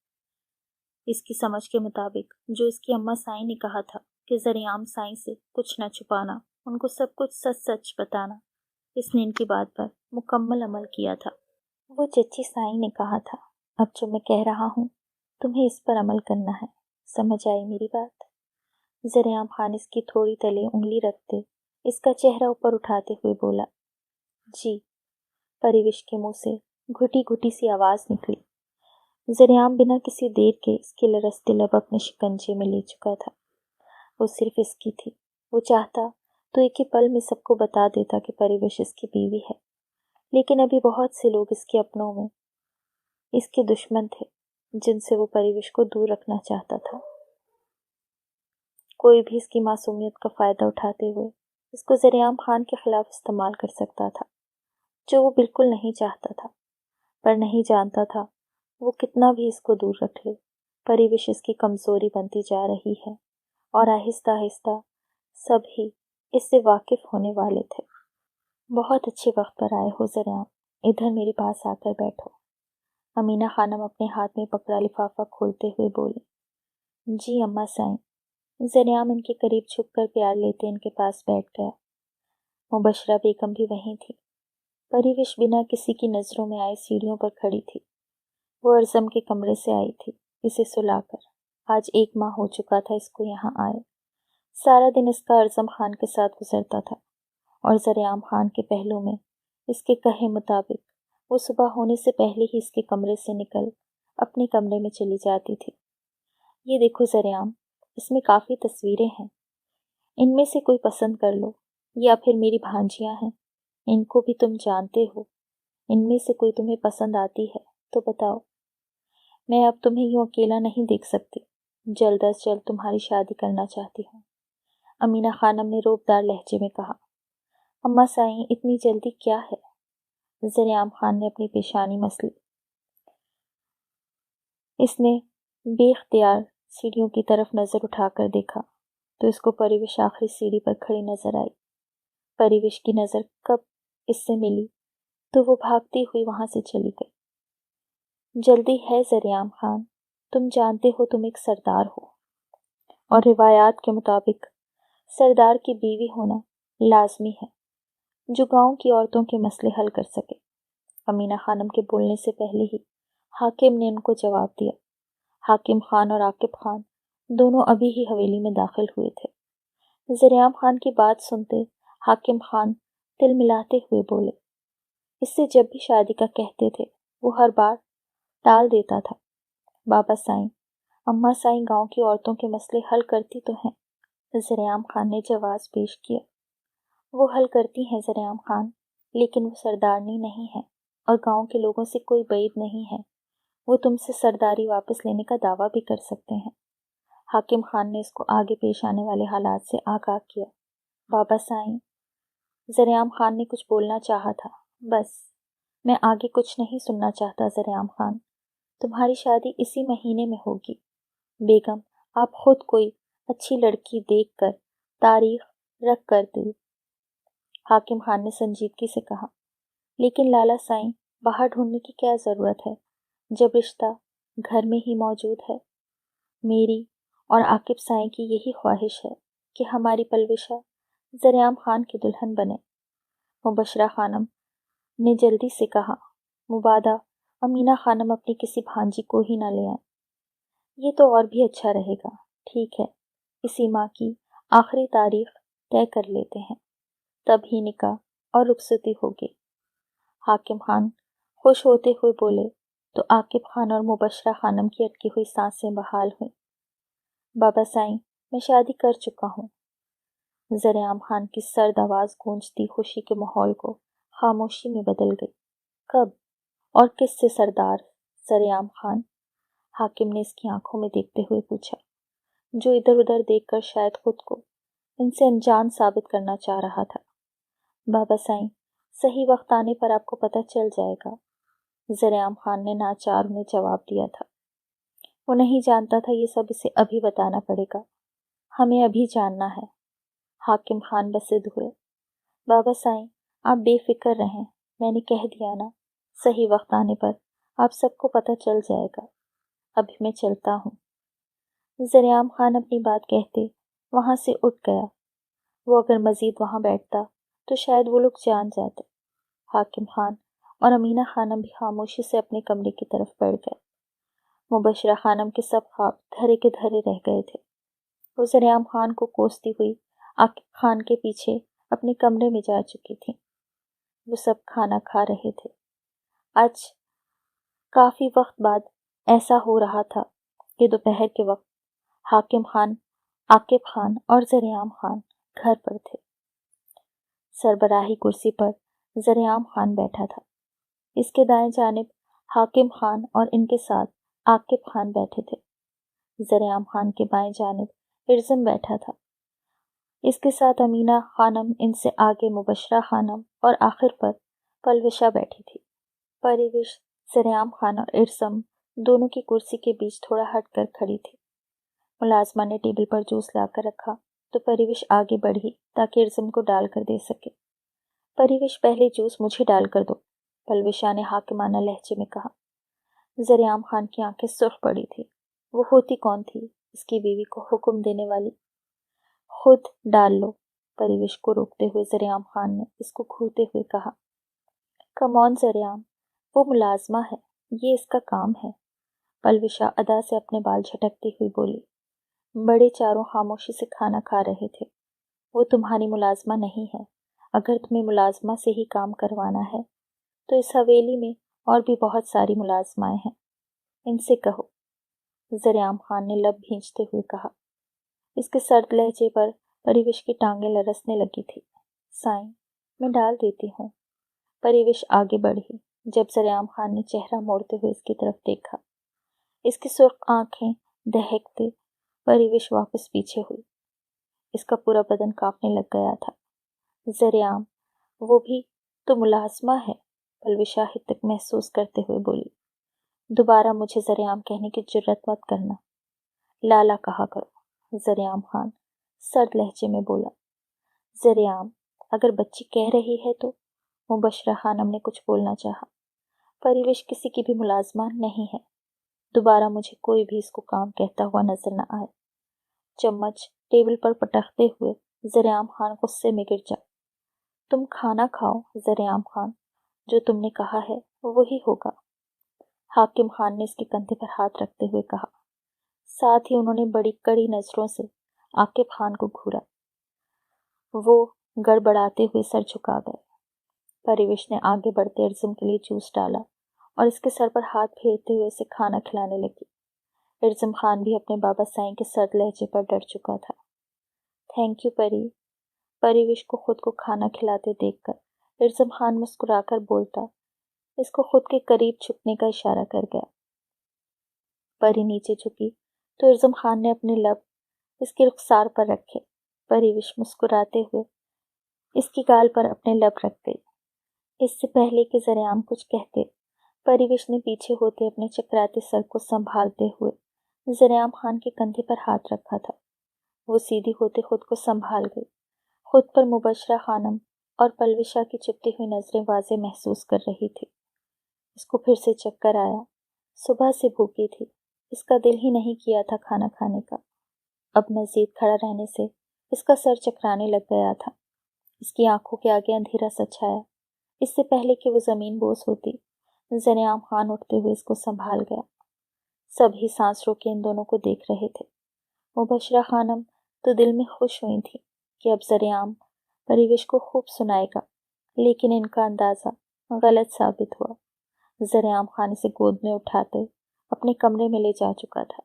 اس کی سمجھ کے مطابق جو اس کی اماں سائیں نے کہا تھا کہ ذریعام سائیں سے کچھ نہ چھپانا، ان کو سب کچھ سچ سچ بتانا، اس نے ان کی بات پر مکمل عمل کیا تھا۔ وہ چچی سائیں نے کہا تھا، اب جو میں کہہ رہا ہوں تمہیں اس پر عمل کرنا ہے، سمجھ آئی میری بات؟ ذریعام خان اس کی تھوڑی تلے انگلی رکھتے اس کا چہرہ اوپر اٹھاتے ہوئے بولا، جی۔ پریوش کے منہ سے گھٹی گھٹی سی آواز نکلی۔ ذریعام بنا کسی دیر کے اس کے لرزتے لب اپنے شکنجے میں لے چکا تھا۔ وہ صرف اس کی تھی۔ وہ چاہتا تو ایک ہی پل میں سب کو بتا دیتا کہ پریوش اس کی بیوی ہے، لیکن ابھی بہت سے لوگ اس کے اپنوں میں اس کے دشمن تھے جن سے وہ پریوش کو دور رکھنا چاہتا تھا۔ کوئی بھی اس کی معصومیت کا فائدہ اٹھاتے ہوئے اس کو ذریعام خان کے خلاف استعمال کر سکتا تھا، جو وہ بالکل نہیں چاہتا تھا، پر نہیں جانتا تھا وہ کتنا بھی اس کو دور رکھ لے، پریوش اس کی کمزوری بنتی جا رہی ہے، اور آہستہ آہستہ سب ہی اس سے واقف ہونے والے تھے۔ بہت اچھے وقت پر آئے ہو ذریعام، ادھر میرے پاس آ کر بیٹھو۔ امینہ خانم اپنے ہاتھ میں پکڑا لفافہ کھولتے ہوئے بولی، جی اماں سائیں۔ ذریعام ان کے قریب چھپ کر پیار لیتے ان کے پاس بیٹھ گیا۔ مبشرہ بیگم بھی وہیں تھی۔ پریوش بنا کسی کی نظروں میں آئے سیڑھیوں پر کھڑی تھی۔ وہ ارزم کے کمرے سے آئی تھی اسے سلا کر۔ آج 1 ماہ ہو چکا تھا اس کو یہاں آئے۔ سارا دن اس کا ارزم خان کے ساتھ گزرتا تھا، اور ذریعام خان کے پہلو میں اس کے کہے مطابق وہ صبح ہونے سے پہلے ہی اس کے کمرے سے نکل اپنے کمرے میں چلی جاتی تھی۔ یہ دیکھو ذریعام، اس میں کافی تصویریں ہیں، ان میں سے کوئی پسند کر لو، یا پھر میری بھانجیاں ہیں، ان کو بھی تم جانتے ہو، ان میں سے کوئی تمہیں پسند آتی ہے تو بتاؤ۔ میں اب تمہیں یوں اکیلا نہیں دیکھ سکتی، جلد از جلد تمہاری شادی کرنا چاہتی ہوں۔ امینہ خانم نے روبدار لہجے میں کہا۔ اماں سائیں، اتنی جلدی کیا ہے؟ ذریعام خان نے اپنی پیشانی مس لی۔ اس نے بے اختیار سیڑھیوں کی طرف نظر اٹھا کر دیکھا تو اس کو پریوش آخری سیڑھی پر کھڑی نظر آئی۔ پریوش کی نظر کب اس سے ملی تو وہ بھاگتی ہوئی وہاں سے چلی گئی۔ جلدی ہے ذریعام خان، تم جانتے ہو تم ایک سردار ہو، اور روایات کے مطابق سردار کی بیوی ہونا لازمی ہے جو گاؤں کی عورتوں کے مسئلے حل کر سکے۔ امینہ خانم کے بولنے سے پہلے ہی حاکم نے ان کو جواب دیا۔ حاکم خان اور عاقب خان دونوں ابھی ہی حویلی میں داخل ہوئے تھے۔ ذریعام خان کی بات سنتے حاکم خان دل ملاتے ہوئے بولے، اس سے جب بھی شادی کا کہتے تھے وہ ہر بار ٹال دیتا تھا۔ بابا سائیں، اماں سائیں گاؤں کی عورتوں کے مسئلے حل کرتی تو ہیں۔ ذریعام خان نے جواز پیش کیا۔ وہ حل کرتی ہیں ذریعام خان، لیکن وہ سردارنی نہیں ہے، اور گاؤں کے لوگوں سے کوئی بعید نہیں ہے۔ وہ تم سے سرداری واپس لینے کا دعویٰ بھی کر سکتے ہیں۔ حاکم خان نے اس کو آگے پیش آنے والے حالات سے آگاہ کیا۔ بابا سائیں، ذریعام خان نے کچھ بولنا چاہا تھا، بس میں آگے کچھ نہیں سننا چاہتا زریعام خان، تمہاری شادی اسی مہینے میں ہوگی۔ بیگم آپ خود کوئی اچھی لڑکی دیکھ کر تاریخ رکھ کر دیں۔ حاکم خان نے سنجیدگی سے کہا، لیکن لالا سائیں باہر ڈھونڈنے کی کیا ضرورت ہے جب رشتہ گھر میں ہی موجود ہے؟ میری اور عاقب سائیں کی یہی خواہش ہے کہ ہماری پلوشہ زریعام خان کی دلہن بنے۔ مبشرہ خانم نے جلدی سے کہا، مبادہ امینہ خانم اپنی کسی بھانجی کو ہی نہ لے آئیں۔ یہ تو اور بھی اچھا رہے گا۔ ٹھیک ہے، اسی ماہ کی آخری تاریخ طے کر لیتے ہیں، تب ہی نکاح اور رخصتی ہوگی۔ حاکم خان خوش ہوتے ہوئے بولے تو عاقب خان اور مبشرہ خانم کی اٹکی ہوئی سانسیں بحال ہوئیں۔ بابا سائیں، میں شادی کر چکا ہوں۔ زریعام خان کی سرد آواز گونجتی خوشی کے ماحول کو خاموشی میں بدل گئی۔ کب اور کس سے سردار زریعام خان؟ حاکم نے اس کی آنکھوں میں دیکھتے ہوئے پوچھا، جو ادھر ادھر دیکھ کر شاید خود کو ان سے انجان ثابت کرنا چاہ رہا تھا۔ بابا سائیں، صحیح وقت آنے پر آپ کو پتہ چل جائے گا، زریعام خان نے ناچار انہیں جواب دیا تھا۔ وہ نہیں جانتا تھا یہ سب اسے ابھی بتانا پڑے گا، ہمیں ابھی جاننا ہے۔ حاکم خان بسد ہوئے۔ بابا سائیں، آپ بے فکر رہیں، میں نے کہہ دیا نا، صحیح وقت آنے پر آپ سب کو پتہ چل جائے گا۔ ابھی میں چلتا ہوں۔ زریعام خان اپنی بات کہتے وہاں سے اٹھ گیا۔ وہ اگر مزید وہاں بیٹھتا تو شاید وہ لوگ جان جاتے۔ حاکم خان اور امینہ خانم بھی خاموشی سے اپنے کمرے کی طرف بڑھ گئے۔ مبشرہ خانم کے سب خواب دھرے کے دھرے رہ گئے تھے۔ وہ زریعام خان کو کوستی ہوئی عاقب خان کے پیچھے اپنے کمرے میں جا چکی تھیں۔ وہ سب کھانا کھا رہے تھے۔ آج کافی وقت بعد ایسا ہو رہا تھا کہ دوپہر کے وقت حاکم خان، عاقب خان اور زریعام خان گھر پر تھے۔ سربراہی کرسی پر زریعام خان بیٹھا تھا۔ اس کے دائیں جانب حاکم خان اور ان کے ساتھ عاقب خان بیٹھے تھے۔ زریعام خان کے بائیں جانب ارزم بیٹھا تھا۔ اس کے ساتھ امینہ خانم، ان سے آگے مبشرہ خانم اور آخر پر پلوشہ بیٹھی تھی۔ پریوش زریعام خان اور ارزم دونوں کی کرسی کے بیچ تھوڑا ہٹ کر کھڑی تھی۔ ملازمہ نے ٹیبل پر جوس لا کر رکھا تو پریوش آگے بڑھی تاکہ ارزم کو ڈال کر دے سکے۔ پریوش، پہلے جوس مجھے ڈال کر دو، پلوشہ نے حاکمانہ لہجے میں کہا۔ زریعام خان کی آنکھیں سرخ پڑی تھی۔ وہ ہوتی کون تھی اس کی بیوی کو حکم دینے والی؟ خود ڈال لو، پریوش کو روکتے ہوئے زریعام خان نے اس کو گھورتے ہوئے کہا۔ کمون زریعام، وہ ملازمہ ہے، یہ اس کا کام ہے، پلوشہ ادا سے اپنے بال جھٹکتی ہوئی بولی۔ بڑے چاروں خاموشی سے کھانا کھا رہے تھے۔ وہ تمہاری ملازمہ نہیں ہے۔ اگر تمہیں ملازمہ سے ہی کام کروانا ہے تو اس حویلی میں اور بھی بہت ساری ملازمائیں ہیں، ان سے کہو، زریعام خان نے لب بھینچتے ہوئے کہا۔ اس کے سرد لہجے پر پریوش کی ٹانگیں لرزنے لگی تھی۔ سائیں، میں ڈال دیتی ہوں۔ پریوش آگے بڑھی۔ جب زریعام خان نے چہرہ موڑتے ہوئے اس کی طرف دیکھا، اس کی سرخ آنکھیں دہکتے پریوش واپس پیچھے ہوئی۔ اس کا پورا بدن کانپنے لگ گیا تھا۔ زریعام، وہ بھی تو ملازمہ ہے، پلوشہ حدق محسوس کرتے ہوئے بولی۔ دوبارہ مجھے زریعام کہنے کی جرات مت کرنا، لالا کہا کرو، زریعام خان سرد لہجے میں بولا۔ زریعام، اگر بچی کہہ رہی ہے تو، مبشرہ خانم نے کچھ بولنا چاہا۔ پریوش کسی کی بھی ملازمہ نہیں ہے، دوبارہ مجھے کوئی بھی اس کو کام کہتا ہوا نظر نہ آئے۔ چمچ ٹیبل پر پٹکتے ہوئے زریعام خان غصے میں گر جا۔ تم کھانا کھاؤ زریعام خان، جو تم نے کہا ہے وہی ہوگا، حاکم خان نے اس کے کندھے پر ہاتھ رکھتے ہوئے کہا۔ ساتھ ہی انہوں نے بڑی کڑی نظروں سے عاقب خان کو گھورا۔ وہ گڑبڑاتے ہوئے سر جھکا گئے۔ پریوش نے آگے بڑھتے ارزم کے لیے جوس ڈالا اور اس کے سر پر ہاتھ پھیرتے ہوئے اسے کھانا کھلانے لگی۔ ارزم خان بھی اپنے بابا سائیں کے سرد لہجے پر ڈر چکا تھا۔ تھینک یو پری، پریوش کو خود کو کھانا کھلاتے دیکھ کر ارزم خان مسکرا کر بولتا، اس کو خود کے قریب جھکنے کا اشارہ کر گیا۔ پری نیچے جھکی تو ارزم خان نے اپنے لب اس کے رخسار پر رکھے۔ پریوش مسکراتے ہوئے اس کی گال پر اپنے لب رکھ گئی۔ اس سے پہلے کہ زریعام کچھ کہتے، پریوش نے پیچھے ہوتے اپنے چکراتے سر کو سنبھالتے ہوئے زریعام خان کے کندھے پر ہاتھ رکھا تھا۔ وہ سیدھی ہوتے خود کو سنبھال گئی۔ خود پر مبشرہ خانم اور پلوشا کی چپتی ہوئی نظریں واضح محسوس کر رہی تھی۔ اس کو پھر سے چکر آیا۔ صبح سے بھوکی تھی، اس کا دل ہی نہیں کیا تھا کھانا کھانے کا۔ اب مزید کھڑا رہنے سے اس کا سر چکرانے لگ گیا تھا۔ اس کی آنکھوں کے آگے اندھیرا سا چھایا۔ اس سے پہلے کہ وہ زمین بوس ہوتی، زریعام خان اٹھتے ہوئے اس کو سنبھال گیا۔ سبھی سانس روکے ان دونوں کو دیکھ رہے تھے۔ مبشرہ خانم تو دل میں خوش ہوئی تھی کہ اب زریعام پریوش کو خوب سنائے گا، لیکن ان کا اندازہ غلط ثابت ہوا۔ زریعام خان اسے گود میں اٹھاتے اپنے کمرے میں لے جا چکا تھا۔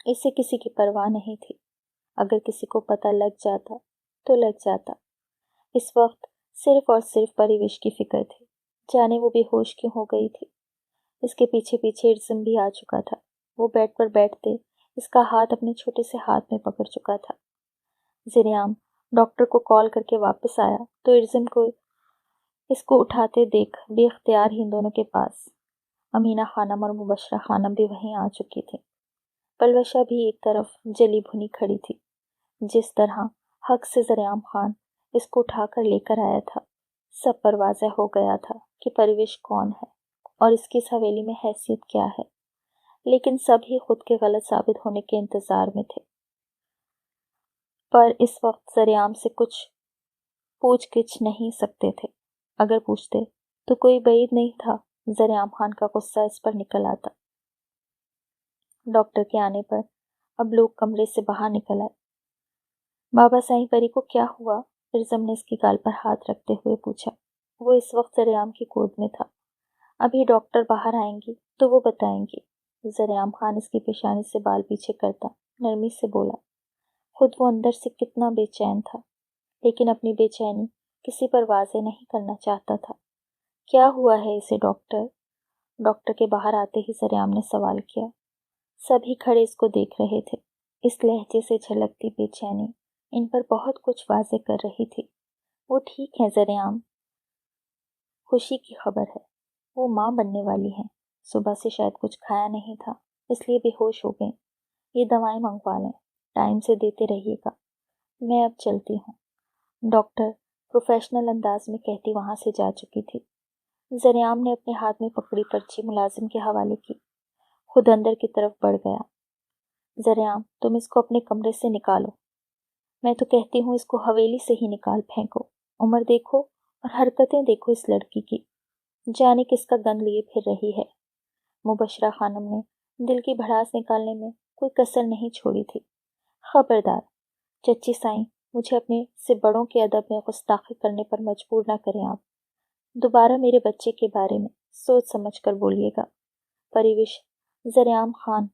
اسے کسی کی پرواہ نہیں تھی۔ اگر کسی کو پتہ لگ جاتا تو لگ جاتا۔ اس وقت صرف اور صرف پریوش کی فکر تھی، جانے وہ بے ہوش کیوں ہو گئی تھی۔ اس کے پیچھے پیچھے ارزم بھی آ چکا تھا۔ وہ بیڈ پر بیٹھتے اس کا ہاتھ اپنے چھوٹے سے ہاتھ میں پکڑ چکا تھا۔ زریعام ڈاکٹر کو کال کر کے واپس آیا تو ارزم کو اس کو اٹھاتے دیکھ بے اختیار ہی ان دونوں کے پاس امینہ خانم اور مبشرہ خانم بھی وہیں آ چکی تھی۔ پلوشا بھی ایک طرف جلی بھنی کھڑی تھی۔ جس طرح حق سے زریعام خان اس کو اٹھا کر لے کر آیا تھا، سب پر واضح ہو گیا تھا کہ پرویش کون ہے اور اس کی اس حویلی میں حیثیت کیا ہے، لیکن سب ہی خود کے غلط ثابت ہونے کے انتظار میں تھے۔ پر اس وقت زریعام سے کچھ پوچھ گچھ نہیں سکتے تھے۔ اگر پوچھتے تو کوئی بعید نہیں تھا زریعام خان کا غصہ اس پر نکل آتا۔ ڈاکٹر کے آنے پر اب لوگ کمرے سے باہر نکل آئے۔ بابا سائیں پری کو کیا ہوا؟ ارزم نے اس کی گال پر ہاتھ رکھتے ہوئے پوچھا۔ وہ اس وقت زریعام کی گود میں تھا۔ ابھی ڈاکٹر باہر آئیں گی تو وہ بتائیں گی۔ زریعام خان اس کی پیشانی سے بال پیچھے کرتا نرمی سے بولا۔ خود وہ اندر سے کتنا بے چین تھا، لیکن اپنی بے چینی کسی پر واضح نہیں کرنا چاہتا تھا۔ کیا ہوا ہے اسے ڈاکٹر؟ ڈاکٹر کے باہر آتے ہی زریعام نے سوال کیا۔ سبھی کھڑے اس کو دیکھ رہے تھے۔ اس لہجے سے جھلکتی بے چینی ان پر بہت کچھ واضح کر رہی تھی۔ وہ ٹھیک ہے زریعام، خوشی کی خبر ہے، وہ ماں بننے والی ہیں۔ صبح سے شاید کچھ کھایا نہیں تھا، اس لیے بے ہوش ہو گئیں۔ یہ دوائیں منگوا لیں، ٹائم سے دیتے رہیے گا۔ میں اب چلتی ہوں، ڈاکٹر پروفیشنل انداز میں کہتی وہاں سے جا چکی تھی۔ زریعام نے اپنے ہاتھ میں پکڑی پرچی ملازم کے حوالے کی، خود اندر کی طرف بڑھ گیا۔ زریعام تم اس کو اپنے کمرے سے نکالو۔ میں تو کہتی ہوں اس کو حویلی سے ہی نکال پھینکو۔ عمر دیکھو اور حرکتیں دیکھو اس لڑکی کی، جانے کس کا گند لیے پھر رہی ہے۔ مبشرہ خانم نے دل کی بھڑاس نکالنے میں کوئی کسر نہیں چھوڑی تھی۔ خبردار چچی سائیں، مجھے اپنے سے بڑوں کے ادب میں گستاخی کرنے پر مجبور نہ کریں آپ۔ دوبارہ میرے بچے کے بارے میں سوچ سمجھ کر بولیے گا۔ پریوش زریعام خان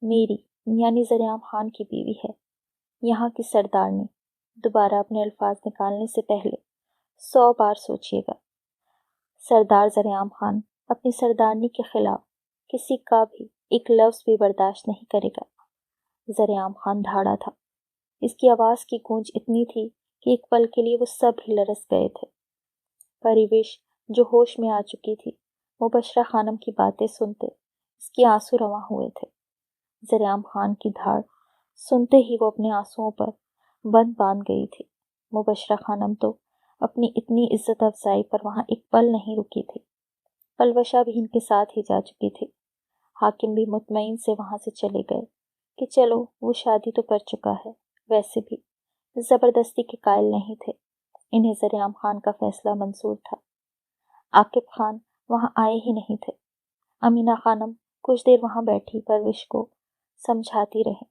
میری یعنی زریعام خان کی بیوی ہے۔ یہاں کی سردارنی، دوبارہ اپنے الفاظ نکالنے سے پہلے 100 بار سوچیے گا۔ سردار زریعام خان اپنی سردارنی کے خلاف کسی کا بھی ایک لفظ بھی برداشت نہیں کرے گا۔ زریعام خان دھاڑا تھا۔ اس کی آواز کی گونج اتنی تھی کہ ایک پل کے لیے وہ سب ہی لرز گئے تھے۔ پریوش جو ہوش میں آ چکی تھی، مبشرہ خانم کی باتیں سنتے اس کی آنسو رواں ہوئے تھے۔ زریعام خان کی دھاڑ سنتے ہی وہ اپنے آنسوؤں پر بند باندھ گئی تھی۔ مبشرہ خانم تو اپنی اتنی عزت افزائی پر وہاں ایک پل نہیں رکی تھی۔ پلوشا بھی ان کے ساتھ ہی جا چکی تھی۔ حاکم بھی مطمئن سے وہاں سے چلے گئے کہ چلو وہ شادی تو کر چکا ہے، ویسے بھی زبردستی کے قائل نہیں تھے۔ انہیں زریعام خان کا فیصلہ منظور تھا۔ عاقب خان وہاں آئے ہی نہیں تھے۔ امینہ خانم کچھ دیر وہاں بیٹھی پرویش کو سمجھاتی رہی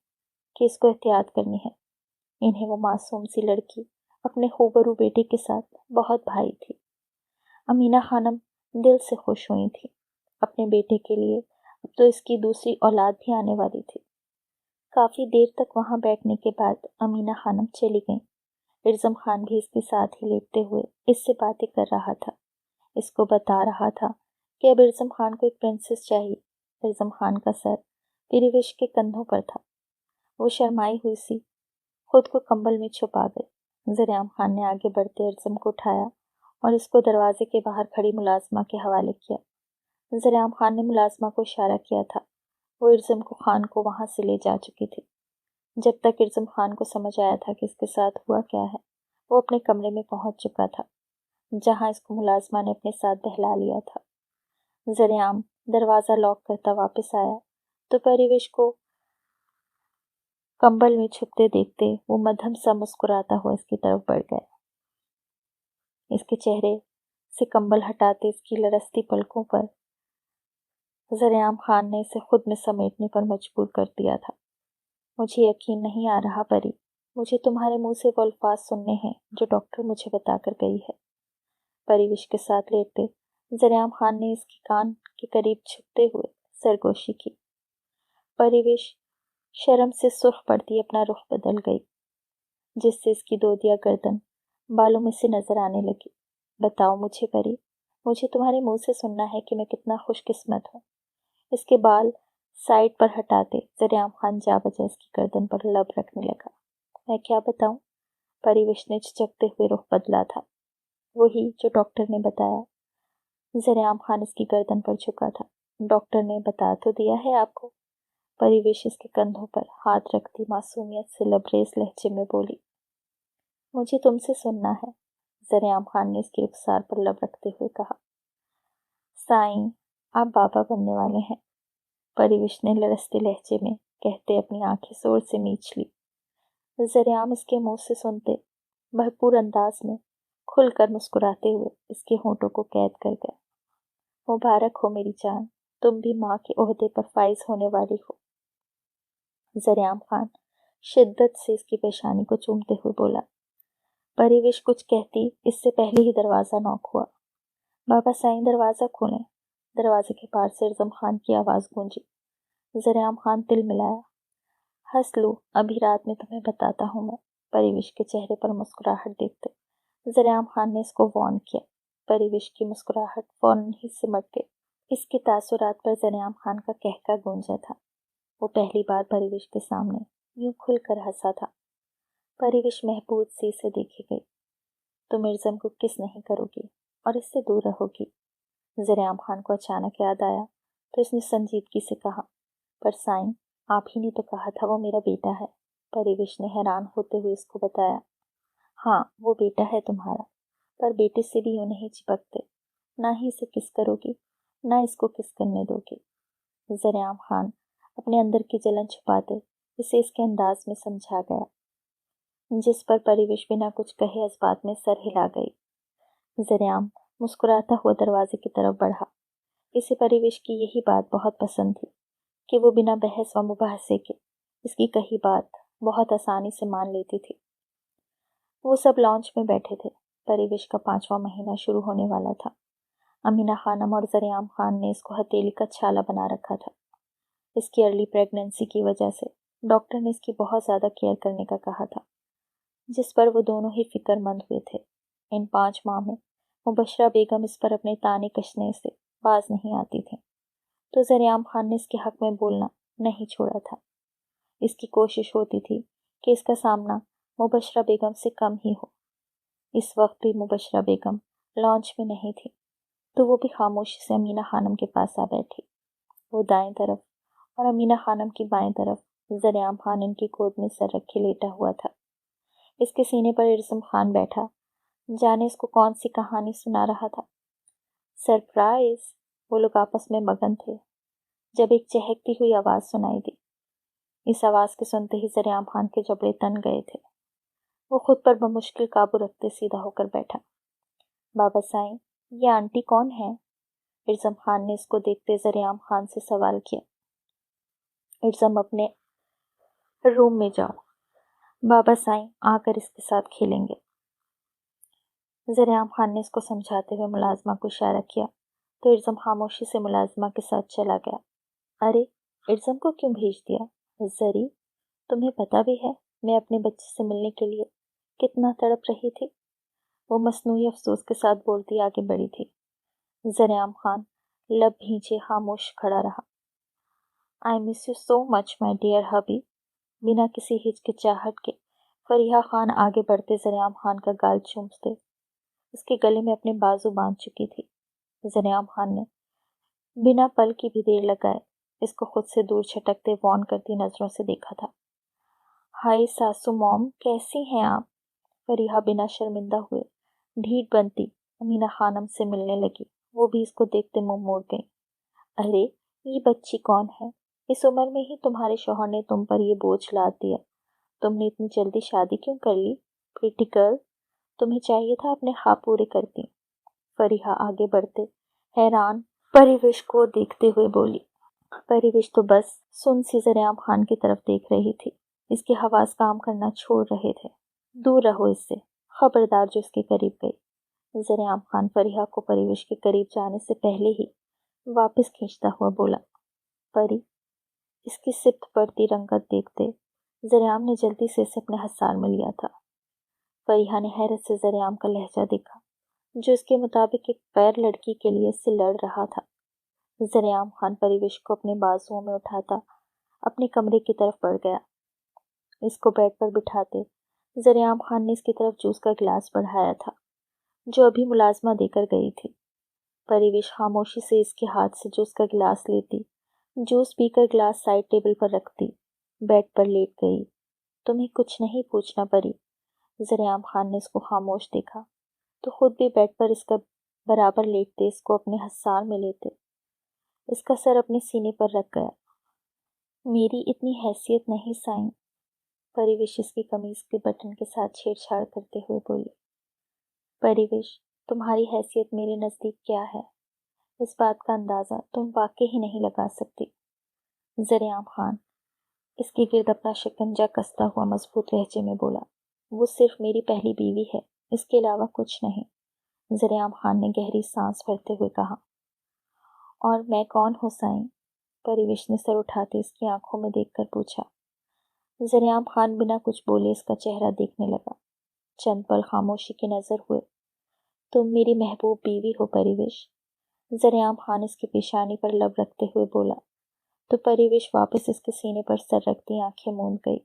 کہ اس کو احتیاط کرنی ہے۔ انہیں وہ معصوم سی لڑکی اپنے خوبرو بیٹے کے ساتھ بہت بھائی تھی۔ امینہ خانم دل سے خوش ہوئی تھی۔ اپنے بیٹے کے لیے اب تو اس کی دوسری اولاد بھی آنے والی تھی۔ کافی دیر تک وہاں بیٹھنے کے بعد امینہ خانم چلی گئیں۔ ارزم خان بھی اس کے ساتھ ہی لیٹتے ہوئے اس سے باتیں کر رہا تھا۔ اس کو بتا رہا تھا کہ اب ارزم خان کو ایک پرنسس چاہیے۔ ارزم خان کا سر پریوش کے کندھوں پر تھا۔ وہ شرمائی ہوئی سی خود کو کمبل میں چھپا گئی۔ زریعام خان نے آگے بڑھتے ارزم کو اٹھایا اور اس کو دروازے کے باہر کھڑی ملازمہ کے حوالے کیا۔ ذریعام خان نے ملازمہ کو اشارہ کیا تھا۔ وہ ارزم خان کو وہاں سے لے جا چکی تھی۔ جب تک ارزم خان کو سمجھ آیا تھا کہ اس کے ساتھ ہوا کیا ہے، وہ اپنے کمرے میں پہنچ چکا تھا، جہاں اس کو ملازمہ نے اپنے ساتھ بہلا لیا تھا۔ ذریعام دروازہ لاک کرتا واپس آیا تو پریوش کو کمبل میں چھپتے دیکھتے وہ مدھم سا مسکراتا ہوا اس کی طرف بڑھ گیا۔ اس کے چہرے سے کمبل ہٹاتے اس کی لرزتی پلکوں پر ذریعام خان نے اسے خود میں سمیٹنے پر مجبور کر دیا تھا۔ مجھے یقین نہیں آ رہا پری، مجھے تمہارے منہ سے وہ الفاظ سننے ہیں جو ڈاکٹر مجھے بتا کر گئی ہے۔ پریوش کے ساتھ لیٹتے ذریعام خان نے اس کے کان کے قریب چھپتے ہوئے سرگوشی کی۔ پریوش شرم سے سرخ پڑتی اپنا رخ بدل گئی، جس سے اس کی دودیا گردن بالوں میں سے نظر آنے لگی۔ بتاؤ مجھے پری، مجھے تمہارے منہ سے سننا ہے کہ میں کتنا خوش قسمت ہوں۔ اس کے بال سائڈ پر ہٹاتے ذریعام خان جا بجا اس کی گردن پر لب رکھنے لگا۔ میں کیا بتاؤں؟ پریوش نے جھجکتے ہوئے رخ بدلا تھا۔ وہی جو ڈاکٹر نے بتایا۔ ذریعام خان اس کی گردن پر جھکا تھا۔ ڈاکٹر نے بتا تو دیا ہے آپ کو؟ پریوش اس کے کندھوں پر ہاتھ رکھتی معصومیت سے لبریز لہجے میں بولی۔ مجھے تم سے سننا ہے، ذریعام خان نے اس کی رخسار پر لب رکھتے ہوئے کہا۔ سائیں، آپ بابا بننے والے ہیں، پریوش نے لرزتے لہجے میں کہتے اپنی آنکھیں زور سے میچ لی۔ ذریعام اس کے منہ سے سنتے بھرپور انداز میں کھل کر مسکراتے ہوئے اس کے ہونٹوں کو قید کر گیا۔ مبارک ہو میری جان، تم بھی ماں کے عہدے پر فائز ہونے والی ہو۔ ذریعام خان شدت سے اس کی پیشانی کو چومتے ہوئے بولا۔ پریوش کچھ کہتی اس سے پہلے ہی دروازہ نوک ہوا۔ بابا سائیں دروازہ کھولیں، دروازے کے پار سے ارزم خان کی آواز گونجی۔ ذریعام خان تل ملایا۔ ہنس لو، ابھی رات میں تمہیں بتاتا ہوں میں، پریوش کے چہرے پر مسکراہٹ دیکھتے ذریعام خان نے اس کو وارن کیا۔ پریوش کی مسکراہٹ فوراً ہی سمٹ گئی۔ اس کے تاثرات پر ذریعام خان کا کہکا گونجا تھا۔ وہ پہلی بار پریوش کے سامنے یوں کھل کر ہنسا تھا۔ پریوش محبوب سی سے دیکھے گئی۔ تم ارزم کو کس نہیں کرو گی اور اس سے دور رہو گی؟ ذریعام خان کو اچانک یاد آیا تو اس نے سنجیدگی سے کہا، پر سائیں، آپ ہی نے تو کہا تھا وہ میرا بیٹا ہے۔ پریوش نے حیران ہوتے ہوئے اس کو بتایا۔ ہاں، وہ بیٹا ہے تمہارا، پر بیٹے سے بھی یوں نہیں چپکتے، نہ ہی اسے کس کرو گی، نہ اس کو کس کرنے دو گی۔ ذریعام خان اپنے اندر کی جلن چھپاتے اسے اس کے انداز میں سمجھا گیا، جس پر پریوش بنا کچھ کہے اس بات میں سر ہلا گئی۔ ذریعام مسکراتا ہوا دروازے کی طرف بڑھا۔ اسے پریوش کی یہی بات بہت پسند تھی کہ وہ بنا بحث و مباحثے کے اس کی کہی بات بہت آسانی سے مان لیتی تھی۔ وہ سب لانچ میں بیٹھے تھے۔ پریوش کا 5واں مہینہ شروع ہونے والا تھا۔ امینہ خانم اور ذریعام خان نے اس کو ہتھیلی کا چھالا بنا رکھا تھا۔ اس کی ارلی پریگننسی کی وجہ سے ڈاکٹر نے اس کی بہت زیادہ کیئر کرنے کا کہا تھا، جس پر وہ دونوں ہی فکر مند ہوئے تھے۔ ان 5 ماہ میں مبشرہ بیگم اس پر اپنے طعنے کسنے سے باز نہیں آتی تھیں، تو ذریعام خان نے اس کے حق میں بولنا نہیں چھوڑا تھا۔ اس کی کوشش ہوتی تھی کہ اس کا سامنا مبشرہ بیگم سے کم ہی ہو۔ اس وقت بھی مبشرہ بیگم لانچ میں نہیں تھی، تو وہ بھی خاموشی سے امینہ خانم کے پاس آ بیٹھی۔ وہ دائیں طرف اور امینہ خانم کی بائیں طرف ذریعام خان ان کی گود میں سر رکھے لیٹا ہوا تھا۔ اس کے سینے پر ارزم خان بیٹھا، جانے اس کو کون سی کہانی سنا رہا تھا۔ سرپرائز! وہ لوگ آپس میں مگن تھے جب ایک چہکتی ہوئی آواز سنائی دی۔ اس آواز کے سنتے ہی ذریعام خان کے جبڑے تن گئے تھے۔ وہ خود پر بمشکل قابو رکھتے سیدھا ہو کر بیٹھا۔ بابا سائیں، یہ آنٹی کون ہے؟ ارزم خان نے اس کو دیکھتے ذریعام خان سے سوال کیا۔ ارزم، اپنے روم میں جاؤ، بابا سائیں آ کر اس کے ساتھ کھیلیں گے۔ ذریعام خان نے اس کو سمجھاتے ہوئے ملازمہ کو اشارہ کیا تو ارزم خاموشی سے ملازمہ کے ساتھ چلا گیا۔ ارے، ارزم کو کیوں بھیج دیا؟ زری، تمہیں پتہ بھی ہے میں اپنے بچے سے ملنے کے لیے کتنا تڑپ رہی تھی؟ وہ مصنوعی افسوس کے ساتھ بولتی آگے بڑھی تھی۔ ذریعام خان لب بھینچے خاموش کھڑا رہا۔ I miss you so much my dear hubby۔ بنا کسی ہچکچاہٹ کے فریحہ خان آگے بڑھتے ذریعام خان کا گال چومتے اس کے گلے میں اپنے بازو باندھ چکی تھی۔ زریعام خان نے بنا پل کی بھی دیر لگائے اس کو خود سے دور چھٹکتے وارن کرتی نظروں سے دیکھا تھا۔ ہائے ساسو موم، کیسی ہیں آپ؟ فریحہ بنا شرمندہ ہوئے ڈھیٹ بنتی امینہ خانم سے ملنے لگی۔ وہ بھی اس کو دیکھتے منہ موڑ گئی۔ ارے یہ بچی کون ہے؟ اس عمر میں ہی تمہارے شوہر نے تم پر یہ بوجھ لاد دیا۔ تم نے اتنی جلدی شادی کیوں کر لی؟ پریٹی گرل، تمہیں چاہیے تھا اپنے خواب پورے کرتی۔ فریحہ آگے بڑھتے حیران پریوش کو دیکھتے ہوئے بولی۔ پریوش تو بس سن سی زریعام خان کی طرف دیکھ رہی تھی۔ اس کے حواس کام کرنا چھوڑ رہے تھے۔ دور رہو اس سے، خبردار جو اس کے قریب گئی۔ زریعام خان فریحہ کو پریوش کے قریب جانے سے پہلے ہی واپس کھینچتا ہوا بولا۔ پری، اس کی سبت بڑھتی رنگت دیکھتے زریعام نے جلدی سے اسے اپنے حصار میں لیا تھا۔ فریحہ نے حیرت سے زریعام کا لہجہ دیکھا جو اس کے مطابق ایک غیر لڑکی کے لیے اس سے لڑ رہا تھا۔ زریعام خان پریوش کو اپنے بازوؤں میں اٹھاتا اپنے کمرے کی طرف بڑھ گیا۔ اس کو بیڈ پر بٹھاتے زریعام خان نے اس کی طرف جوس کا گلاس بڑھایا تھا جو ابھی ملازمہ دے کر گئی تھی۔ پریوش خاموشی سے اس کے ہاتھ سے جوس کا گلاس لیتی، جوس پی کر گلاس سائڈ ٹیبل پر رکھتی، بیڈ پر لیٹ گئی۔ تمہیں کچھ نہیں پوچھنا پری۔ زریعام خان نے اس کو خاموش دیکھا تو خود بھی بیڈ پر اس کا برابر لیٹتے اس کو اپنے حصار میں لیتے اس کا سر اپنے سینے پر رکھ گیا۔ میری اتنی حیثیت نہیں سائیں، پریوش اس کی قمیض کے بٹن کے ساتھ چھیڑ چھاڑ کرتے ہوئے بولی۔ پریوش، تمہاری حیثیت میرے نزدیک کیا ہے، اس بات کا اندازہ تم واقعی ہی نہیں لگا سکتی۔ زریعام خان اس کے گرد اپنا شکنجہ کستا ہوا مضبوط لہجے میں بولا۔ وہ صرف میری پہلی بیوی ہے، اس کے علاوہ کچھ نہیں۔ زریعام خان نے گہری سانس بھرتے ہوئے کہا۔ اور میں کون ہوں سائیں؟ پریوش نے سر اٹھاتے اس کی آنکھوں میں دیکھ کر پوچھا۔ زریعام خان بنا کچھ بولے اس کا چہرہ دیکھنے لگا۔ چند پل خاموشی کے نظر ہوئے۔ تم میری محبوب بیوی ہو پریوش، زریعام خان اس کی پیشانی پر لب رکھتے ہوئے بولا تو پریوش واپس اس کے سینے پر سر رکھتی آنکھیں موند گئی۔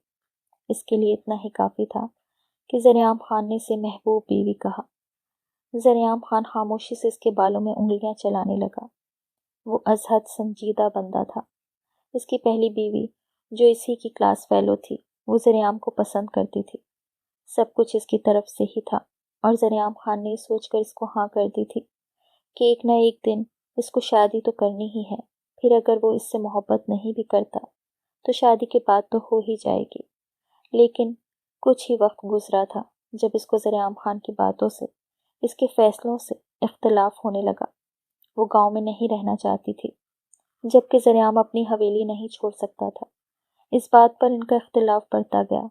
اس کے لیے اتنا ہی کافی تھا کہ زریعام خان نے اسے محبوب بیوی کہا۔ زریعام خان خاموشی سے اس کے بالوں میں انگلیاں چلانے لگا۔ وہ از حد سنجیدہ بندہ تھا۔ اس کی پہلی بیوی جو اسی کی کلاس فیلو تھی وہ زریعام کو پسند کرتی تھی۔ سب کچھ اس کی طرف سے ہی تھا اور زریعام خان نے یہ سوچ کر اس کو ہاں کر دی تھی کہ ایک نہ ایک دن اس کو شادی تو کرنی ہی ہے، پھر اگر وہ اس سے محبت نہیں بھی کرتا تو شادی کے بعد تو ہو ہی جائے گی۔ لیکن کچھ ہی وقت گزرا تھا جب اس کو زریعام خان کی باتوں سے، اس کے فیصلوں سے اختلاف ہونے لگا۔ وہ گاؤں میں نہیں رہنا چاہتی تھی جبکہ زریعام اپنی حویلی نہیں چھوڑ سکتا تھا۔ اس بات پر ان کا اختلاف بڑھتا گیا،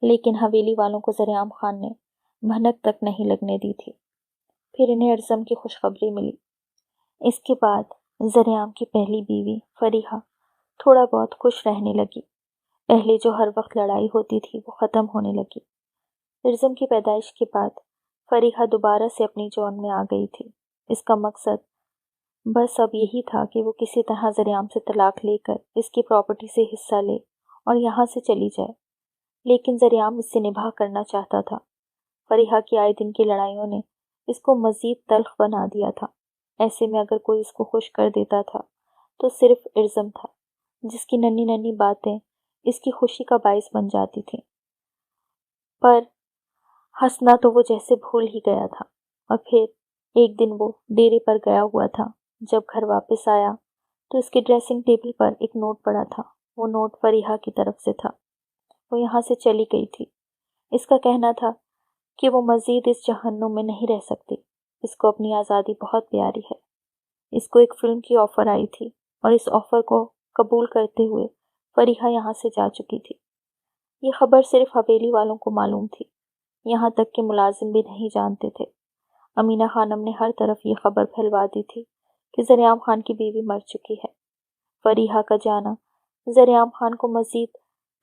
لیکن حویلی والوں کو زریعام خان نے بھنک تک نہیں لگنے دی تھی۔ پھر انہیں ارزم کی خوشخبری ملی۔ اس کے بعد زریعام کی پہلی بیوی فریحہ تھوڑا بہت خوش رہنے لگی۔ پہلے جو ہر وقت لڑائی ہوتی تھی وہ ختم ہونے لگی۔ ارزم کی پیدائش کے بعد فریحہ دوبارہ سے اپنی جون میں آ گئی تھی۔ اس کا مقصد بس اب یہی تھا کہ وہ کسی طرح زریعام سے طلاق لے کر اس کی پراپرٹی سے حصہ لے اور یہاں سے چلی جائے، لیکن زریعام اس سے نباہ کرنا چاہتا تھا۔ فریحہ کی آئے دن کی لڑائیوں نے اس کو مزید تلخ بنا دیا تھا۔ ایسے میں اگر کوئی اس کو خوش کر دیتا تھا تو صرف ارزم تھا، جس کی ننھی ننھی باتیں اس کی خوشی کا باعث بن جاتی تھیں۔ پر ہنسنا تو وہ جیسے بھول ہی گیا تھا۔ اور پھر ایک دن وہ ڈیرے پر گیا ہوا تھا۔ جب گھر واپس آیا تو اس کے ڈریسنگ ٹیبل پر ایک نوٹ پڑا تھا۔ وہ نوٹ فریحہ کی طرف سے تھا۔ وہ یہاں سے چلی گئی تھی۔ اس کا کہنا تھا کہ وہ مزید اس جہنم میں نہیں رہ سکتی۔ اس کو اپنی آزادی بہت پیاری ہے۔ اس کو ایک فلم کی آفر آئی تھی اور اس آفر کو قبول کرتے ہوئے فریحہ یہاں سے جا چکی تھی۔ یہ خبر صرف حویلی والوں کو معلوم تھی، یہاں تک کہ ملازم بھی نہیں جانتے تھے۔ امینہ خانم نے ہر طرف یہ خبر پھیلوا دی تھی کہ زریعام خان کی بیوی مر چکی ہے۔ فریحہ کا جانا زریعام خان کو مزید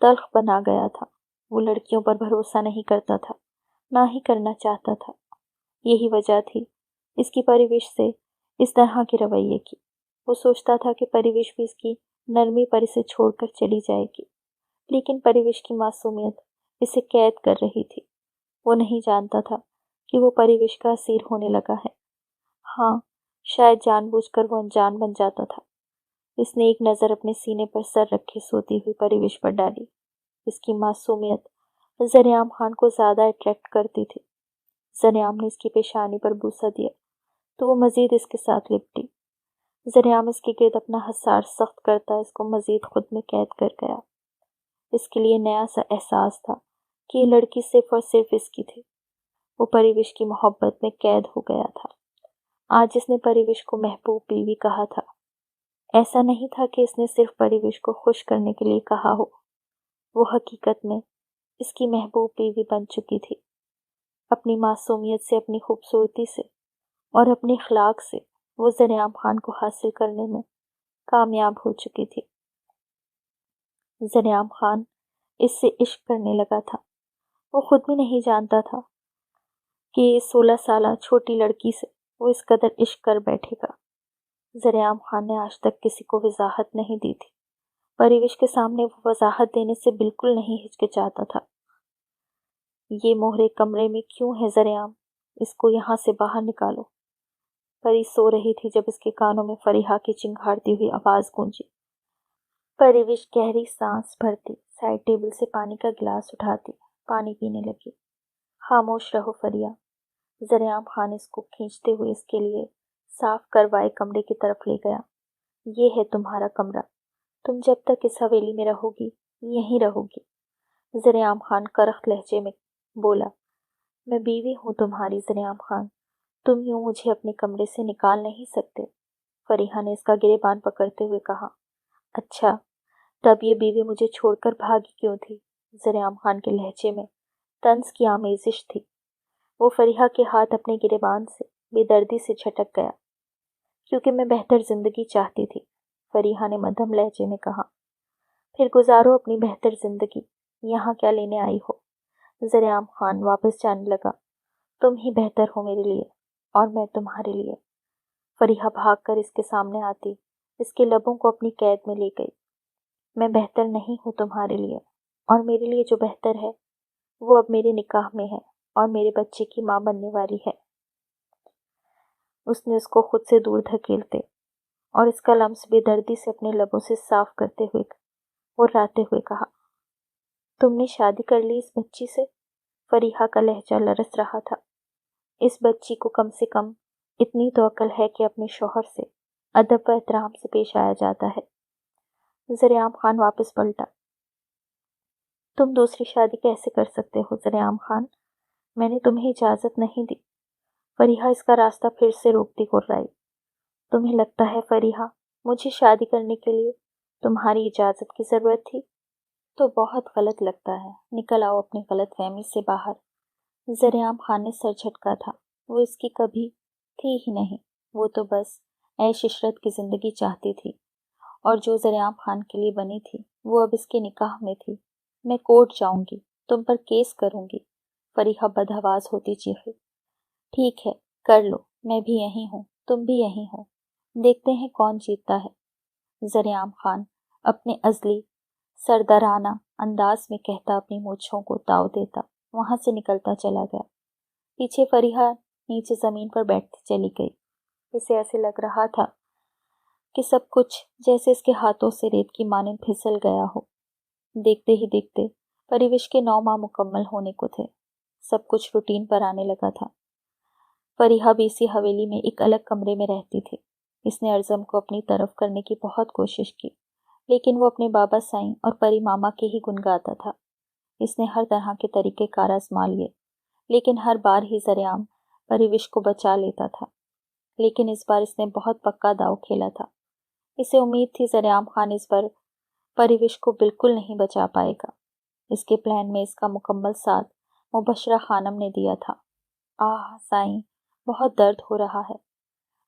تلخ بنا گیا تھا۔ وہ لڑکیوں پر بھروسہ نہیں کرتا تھا، نہ ہی کرنا چاہتا تھا۔ یہی وجہ تھی اس کی پریوش سے اس طرح کے رویے کی۔ وہ سوچتا تھا کہ پریوش بھی اس کی نرمی پر اسے چھوڑ کر چلی جائے گی، لیکن پریوش کی معصومیت اسے قید کر رہی تھی۔ وہ نہیں جانتا تھا کہ وہ پریوش کا اسیر ہونے لگا ہے۔ ہاں، شاید جان بوجھ کر وہ انجان بن جاتا تھا۔ اس نے ایک نظر اپنے سینے پر سر رکھے سوتی ہوئی پریوش پر ڈالی۔ اس کی معصومیت ذریعام خان کو زیادہ اٹریکٹ کرتی تھی۔ ذریعام نے اس کی پیشانی پر بوسہ دیا تو وہ مزید اس کے ساتھ لپٹی۔ ذریعام اس کے گرد اپنا حصار سخت کرتا اس کو مزید خود میں قید کر گیا۔ اس کے لیے نیا سا احساس تھا کہ یہ لڑکی صرف اور صرف اس کی تھی۔ وہ پریوش کی محبت میں قید ہو گیا تھا۔ آج اس نے پریوش کو محبوب بیوی کہا تھا۔ ایسا نہیں تھا کہ اس نے صرف پریوش کو خوش کرنے کے لیے کہا ہو، وہ حقیقت میں اس کی محبوب بیوی بن چکی تھی۔ اپنی معصومیت سے، اپنی خوبصورتی سے اور اپنے اخلاق سے وہ ذریعام خان کو حاصل کرنے میں کامیاب ہو چکی تھی۔ ذریعام خان اس سے عشق کرنے لگا تھا۔ وہ خود بھی نہیں جانتا تھا کہ 16 سالہ چھوٹی لڑکی سے وہ اس قدر عشق کر بیٹھے گا۔ ذریعام خان نے آج تک کسی کو وضاحت نہیں دی تھی۔ پریوش کے سامنے وہ وضاحت دینے سے بالکل نہیں ہچکچاتا تھا۔ یہ مہرے کمرے میں کیوں ہے ذریعام؟ اس کو یہاں سے باہر نکالو۔ پری سو رہی تھی جب اس کے کانوں میں فریحہ کی چنگھاڑتی ہوئی آواز گونجی۔ پریوش گہری سانس بھرتی، سائڈ ٹیبل سے پانی کا گلاس اٹھاتی، پانی پینے لگی۔ خاموش رہو فریحہ۔ ذریعام خان اس کو کھینچتے ہوئے اس کے لیے صاف کروائے کمرے کی طرف لے گیا۔ یہ ہے تمہارا کمرہ، تم جب تک اس حویلی میں رہو گی یہیں رہو گی۔ ذریعام خان کرخت لہجے میں بولا۔ میں بیوی ہوں تمہاری ذریعام خان، تم یوں مجھے اپنے کمرے سے نکال نہیں سکتے۔ فریحہ نے اس کا گریبان پکڑتے ہوئے کہا۔ اچھا، تب یہ بیوی مجھے چھوڑ کر بھاگی کیوں تھی؟ ذریعام خان کے لہجے میں طنز کی آمیزش تھی۔ وہ فریحہ کے ہاتھ اپنے گریبان سے بے دردی سے جھٹک گیا۔ کیونکہ میں بہتر زندگی چاہتی تھی، فریحہ نے مدھم لہجے میں کہا۔ پھر گزارو اپنی بہتر زندگی، یہاں کیا لینے آئی ہو؟ ذریعام خان واپس جانے لگا۔ تم ہی بہتر ہو میرے لیے اور میں تمہارے لیے۔ فریحہ بھاگ کر اس کے سامنے آتی اس کے لبوں کو اپنی قید میں لے گئی۔ میں بہتر نہیں ہوں تمہارے لیے، اور میرے لیے جو بہتر ہے وہ اب میرے نکاح میں ہے اور میرے بچے کی ماں بننے والی ہے۔ اس نے اس کو خود سے دور دھکیلتے اور اس کا لمس بے دردی سے اپنے لبوں سے صاف کرتے ہوئے اور راتے ہوئے کہا۔ تم نے شادی کر لی اس بچی سے؟ فریحہ کا لہجہ لرز رہا تھا۔ اس بچی کو کم سے کم اتنی تو عقل ہے کہ اپنے شوہر سے ادب و احترام سے پیش آیا جاتا ہے۔ ذریعام خان واپس پلٹا۔ تم دوسری شادی کیسے کر سکتے ہو ذریعام خان؟ میں نے تمہیں اجازت نہیں دی۔ فریحہ اس کا راستہ پھر سے روکتی گررائی۔ تمہیں لگتا ہے فریحہ مجھے شادی کرنے کے لیے تمہاری اجازت کی ضرورت تھی؟ تو بہت غلط لگتا ہے، نکل آؤ اپنی غلط فہمی سے باہر۔ ذریعام خان نے سر جھٹکا تھا۔ وہ اس کی کبھی تھی ہی نہیں، وہ تو بس عیش عشرت کی زندگی چاہتی تھی، اور جو ذریعام خان کے لیے بنی تھی وہ اب اس کے نکاح میں تھی۔ میں کورٹ جاؤں گی، تم پر کیس کروں گی، فریحہ بدحواس ہوتی چیخی۔ ٹھیک ہے، کر لو، میں بھی یہیں ہوں، تم بھی یہیں ہو، دیکھتے ہیں کون جیتتا ہے۔ ذریعام خان اپنے ازلی سردارانہ انداز میں کہتا اپنی مونچھوں کو تاؤ دیتا وہاں سے نکلتا چلا گیا۔ پیچھے فریحہ نیچے زمین پر بیٹھتی چلی گئی۔ اسے ایسے لگ رہا تھا کہ سب کچھ جیسے اس کے ہاتھوں سے ریت کی مانند پھسل گیا ہو۔ دیکھتے ہی دیکھتے پریوش کے 9 ماہ مکمل ہونے کو تھے۔ سب کچھ روٹین پر آنے لگا تھا۔ فریحہ بھی اسی حویلی میں ایک الگ کمرے میں رہتی تھی۔ اس نے ارزم کو اپنی طرف کرنے کی بہت کوشش کی، لیکن وہ اپنے بابا سائیں اور پری ماما کے ہی گن گاتا تھا۔ اس نے ہر طرح کے طریقے کار آزما لیے، لیکن ہر بار ہی ذریعام پریوش کو بچا لیتا تھا۔ لیکن اس بار اس نے بہت پکا داؤ کھیلا تھا۔ اسے امید تھی ذریعام خان اس بار پریوش کو بالکل نہیں بچا پائے گا۔ اس کے پلان میں اس کا مکمل ساتھ مبشرہ خانم نے دیا تھا۔ آہ سائیں، بہت درد ہو رہا ہے۔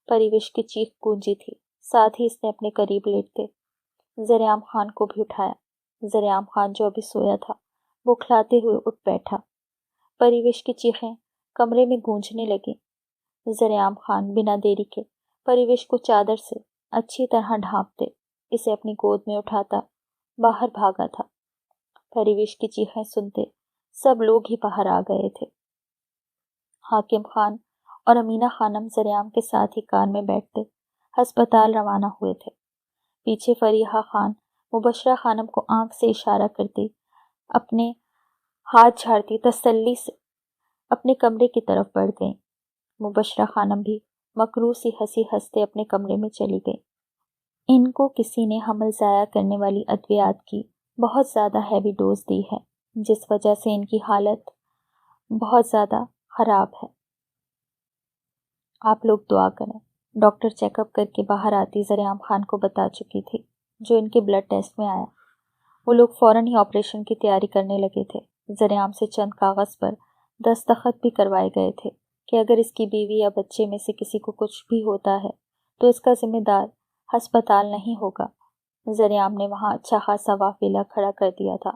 پریوش کی چیخ گونجی تھی، ساتھ ہی اس نے اپنے قریب لیٹتے ذریعام خان کو بھی اٹھایا۔ ذریعام خان جو ابھی سویا تھا بوکھلاتے ہوئے اٹھ بیٹھا۔ پریوش کی چیخیں کمرے میں گونجنے لگیں۔ ذریعام خان بنا دیری کے پریوش کو چادر سے اچھی طرح ڈھانپتے اسے اپنی گود میں اٹھاتا باہر بھاگا تھا۔ پریوش کی چیخیں سنتے سب لوگ ہی باہر آ گئے تھے۔ حاکم خان اور امینہ خانم زریعام کے ساتھ ہی کار میں بیٹھتے ہسپتال روانہ ہوئے تھے۔ پیچھے فریحہ خان مبشرہ خانم کو آنکھ سے اشارہ کرتی اپنے ہاتھ جھاڑتی تسلی سے اپنے کمرے کی طرف بڑھ گئیں۔ مبشرہ خانم بھی مکروہ سی ہنسی ہنستے اپنے کمرے میں چلی گئیں۔ ان کو کسی نے حمل ضائع کرنے والی ادویات کی بہت زیادہ ہیوی ڈوز دی ہے، جس وجہ سے ان کی حالت بہت زیادہ خراب ہے۔ آپ لوگ دعا کریں۔ ڈاکٹر چیک اپ کر کے باہر آتی زریعام خان کو بتا چکی تھی جو ان کے بلڈ ٹیسٹ میں آیا۔ وہ لوگ فوراً ہی آپریشن کی تیاری کرنے لگے تھے۔ زریعام سے چند کاغذ پر دستخط بھی کروائے گئے تھے کہ اگر اس کی بیوی یا بچے میں سے کسی کو کچھ بھی ہوتا ہے تو اس کا ذمہ دار ہسپتال نہیں ہوگا۔ زریعام نے وہاں اچھا خاصا واقعہ کھڑا کر دیا تھا۔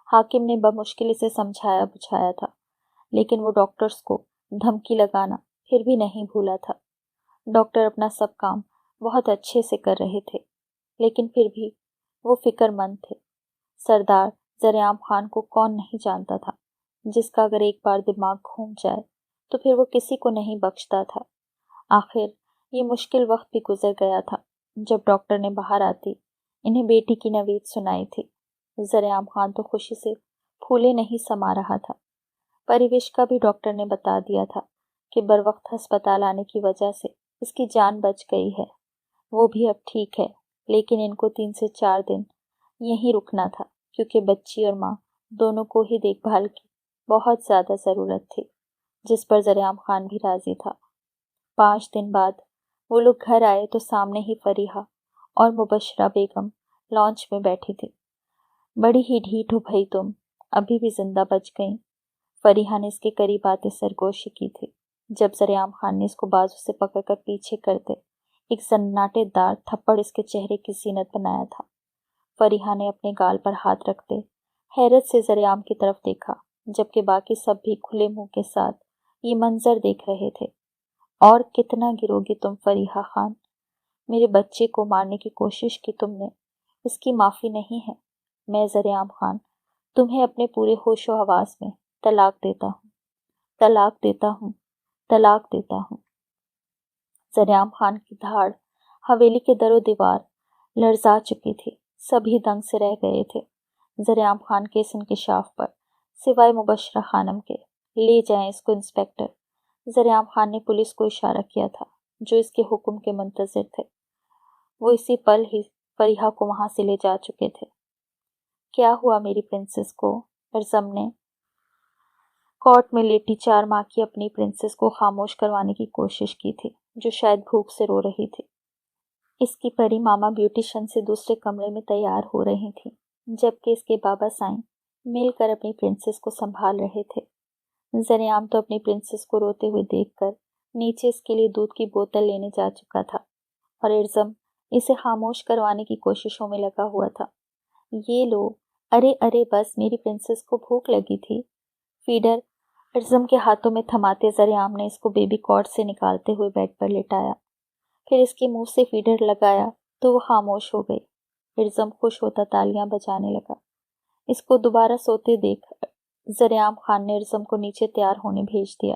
حاکم نے بمشکل اسے سمجھایا بجھایا تھا، لیکن وہ ڈاکٹرز کو دھمکی لگانا پھر بھی نہیں بھولا تھا۔ ڈاکٹر اپنا سب کام بہت اچھے سے کر رہے تھے، لیکن پھر بھی وہ فکر مند تھے۔ سردار زریعام خان کو کون نہیں جانتا تھا، جس کا اگر ایک بار دماغ گھوم جائے تو پھر وہ کسی کو نہیں بخشتا تھا۔ آخر یہ مشکل وقت بھی گزر گیا تھا جب ڈاکٹر نے باہر آتی انہیں بیٹی کی نوید سنائی تھی۔ زریعام خان تو خوشی سے پھولے نہیں سما رہا تھا۔ پریوش کا بھی ڈاکٹر نے بتا دیا تھا کہ بروقت ہسپتال آنے کی وجہ سے اس کی جان بچ گئی ہے، وہ بھی اب ٹھیک ہے، لیکن ان کو 3 سے 4 دن یہیں رکنا تھا کیونکہ بچی اور ماں دونوں کو ہی دیکھ بھال کی بہت زیادہ ضرورت تھی، جس پر زریعام خان بھی راضی تھا۔ 5 دن بعد وہ لوگ گھر آئے تو سامنے ہی فریحہ اور مبشرہ بیگم لانچ میں بیٹھی تھی۔ بڑی ہی ڈھیٹ ہو بھئی تم، ابھی بھی زندہ بچ گئیں۔ فریحہ نے اس کے قریب آتے سرگوشی کی تھی جب زریعام خان نے اس کو بازو سے پکڑ کر پیچھے کرتے ایک سناٹے دار تھپڑ اس کے چہرے کی زینت بنایا تھا۔ فریحہ نے اپنے گال پر ہاتھ رکھتے حیرت سے زریعام کی طرف دیکھا، جبکہ باقی سب بھی کھلے منہ کے ساتھ یہ منظر دیکھ رہے تھے۔ اور کتنا گرو گی تم فریحہ خان؟ میرے بچے کو مارنے کی کوشش کی تم نے، اس کی معافی نہیں ہے۔ میں زریعام خان تمہیں اپنے پورے ہوش و حواس میں طلاق دیتا ہوں، طلاق دیتا ہوں، طلاق دیتا ہوں۔ زریعام خان کی دھاڑ حویلی کے در و دیوار لرزا چکی تھی، سبھی دنگ سے رہ گئے تھے۔ زریعام خان کے اس انکشاف پر سوائے مبشرہ خانم کے لے جائیں اس کو انسپکٹر، زریعام خان نے پولیس کو اشارہ کیا تھا جو اس کے حکم کے منتظر تھے۔ وہ اسی پل ہی فریحہ کو وہاں سے لے جا چکے تھے۔ کیا ہوا میری پرنسس کو؟ ارزم نے کورٹ میں لیٹی 4 ماہ کی اپنی پرنسس کو خاموش کروانے کی کوشش کی تھی جو شاید بھوک سے رو رہی تھی۔ اس کی پری ماما بیوٹیشن سے دوسرے کمرے میں تیار ہو رہی تھی، جبکہ اس کے بابا سائیں مل کر اپنی پرنسس کو سنبھال رہے تھے۔ زریعام تو اپنی پرنسس کو روتے ہوئے دیکھ کر نیچے اس کے لیے دودھ کی بوتل لینے جا چکا تھا، اور ارزم اسے خاموش کروانے کی کوششوں میں لگا ہوا تھا۔ یہ لو، ارے ارے بس، میری پرنسس کو بھوک لگی تھی۔ فیڈر ارزم کے ہاتھوں میں تھماتے زریعام نے اس کو بیبی کارٹ سے نکالتے ہوئے بیڈ پر لٹایا، پھر اس کے منہ سے فیڈر لگایا تو وہ خاموش ہو گئی۔ ارزم خوش ہوتا تالیاں بجانے لگا۔ اس کو دوبارہ سوتے دیکھ زریعام خان نے ارزم کو نیچے تیار ہونے بھیج دیا۔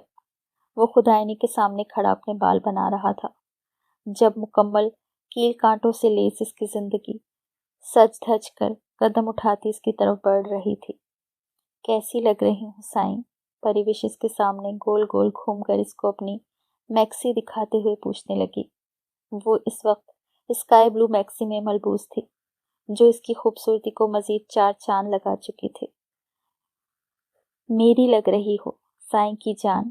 وہ خدائنی کے سامنے کھڑا اپنے بال بنا رہا تھا جب مکمل کیل کانٹوں سے لیس اس کی زندگی سج دھج کر قدم اٹھاتی اس کی طرف بڑھ رہی تھی۔ کیسی لگ رہی ہوں سائیں؟ پریوش اس کے سامنے گول گول گھوم کر اس کو اپنی میکسی دکھاتے ہوئے پوچھنے لگی۔ وہ اس وقت اسکائی بلو میکسی میں ملبوس تھی جو اس کی خوبصورتی کو مزید 4 چاند لگا چکی تھی۔ میری لگ رہی ہو سائیں کی جان،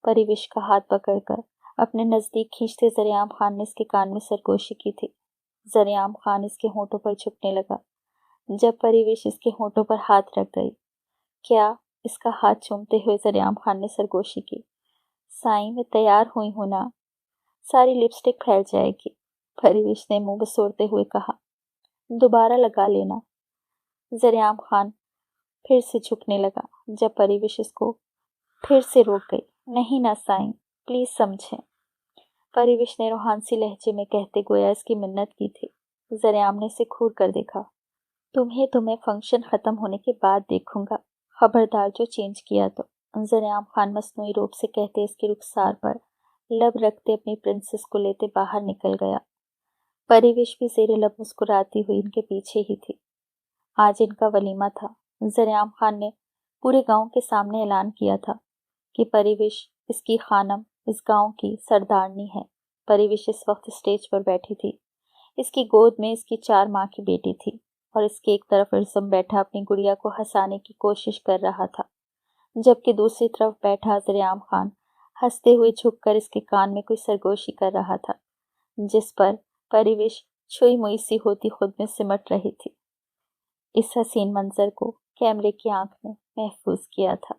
پریوش کا ہاتھ پکڑ کر اپنے نزدیک کھینچتے زریعام خان نے اس کے کان میں سرگوشی کی تھی۔ زریعام خان اس کے ہونٹوں پر جھکنے لگا جب پریوش اس کے ہونٹوں پر ہاتھ رکھ گئی۔ کیا؟ اس کا ہاتھ چومتے ہوئے زریعام خان نے سرگوشی کی۔ سائیں میں تیار ہوئی ہوں نا، ساری لپسٹک پھیل جائے گی، پریوش نے منہ بسورتے ہوئے کہا۔ دوبارہ لگا لینا۔ زریعام خان پھر سے جھکنے لگا جب پریوش اس کو پھر سے روک گئی۔ نہیں نا سائیں، پلیز سمجھیں، پریوش نے روحانسی لہجے میں کہتے گویا اس کی منت کی تھی۔ زریعام نے اسے گھور کر دیکھا۔ تمہیں فنکشن ختم ہونے کے بعد دیکھوں گا، خبردار جو چینج کیا تو۔ ذریعام خان مصنوعی روپ سے کہتے اس کے رخسار پر لب رکھتے اپنی پرنسس کو لیتے باہر نکل گیا۔ پریوش بھی زیر لب مسکراتی ہوئی ان کے پیچھے ہی تھی۔ آج ان کا ولیمہ تھا۔ ذریعام خان نے پورے گاؤں کے سامنے اعلان کیا تھا کہ پریوش اس کی خانم اس گاؤں کی سردارنی ہے۔ پریوش اس وقت اسٹیج پر بیٹھی تھی۔ اس کی گود میں اس کی 4 ماہ کی بیٹی تھی اور اس کے ایک طرف ارزم بیٹھا اپنی گڑیا کو ہنسانے کی کوشش کر رہا تھا، جبکہ دوسری طرف بیٹھا ذریعام خان ہنستے ہوئے جھک کر اس کے کان میں کوئی سرگوشی کر رہا تھا، جس پر پریوش چھوئی موئی سی ہوتی خود میں سمٹ رہی تھی۔ اس حسین منظر کو کیمرے کی آنکھ نے محفوظ کیا تھا۔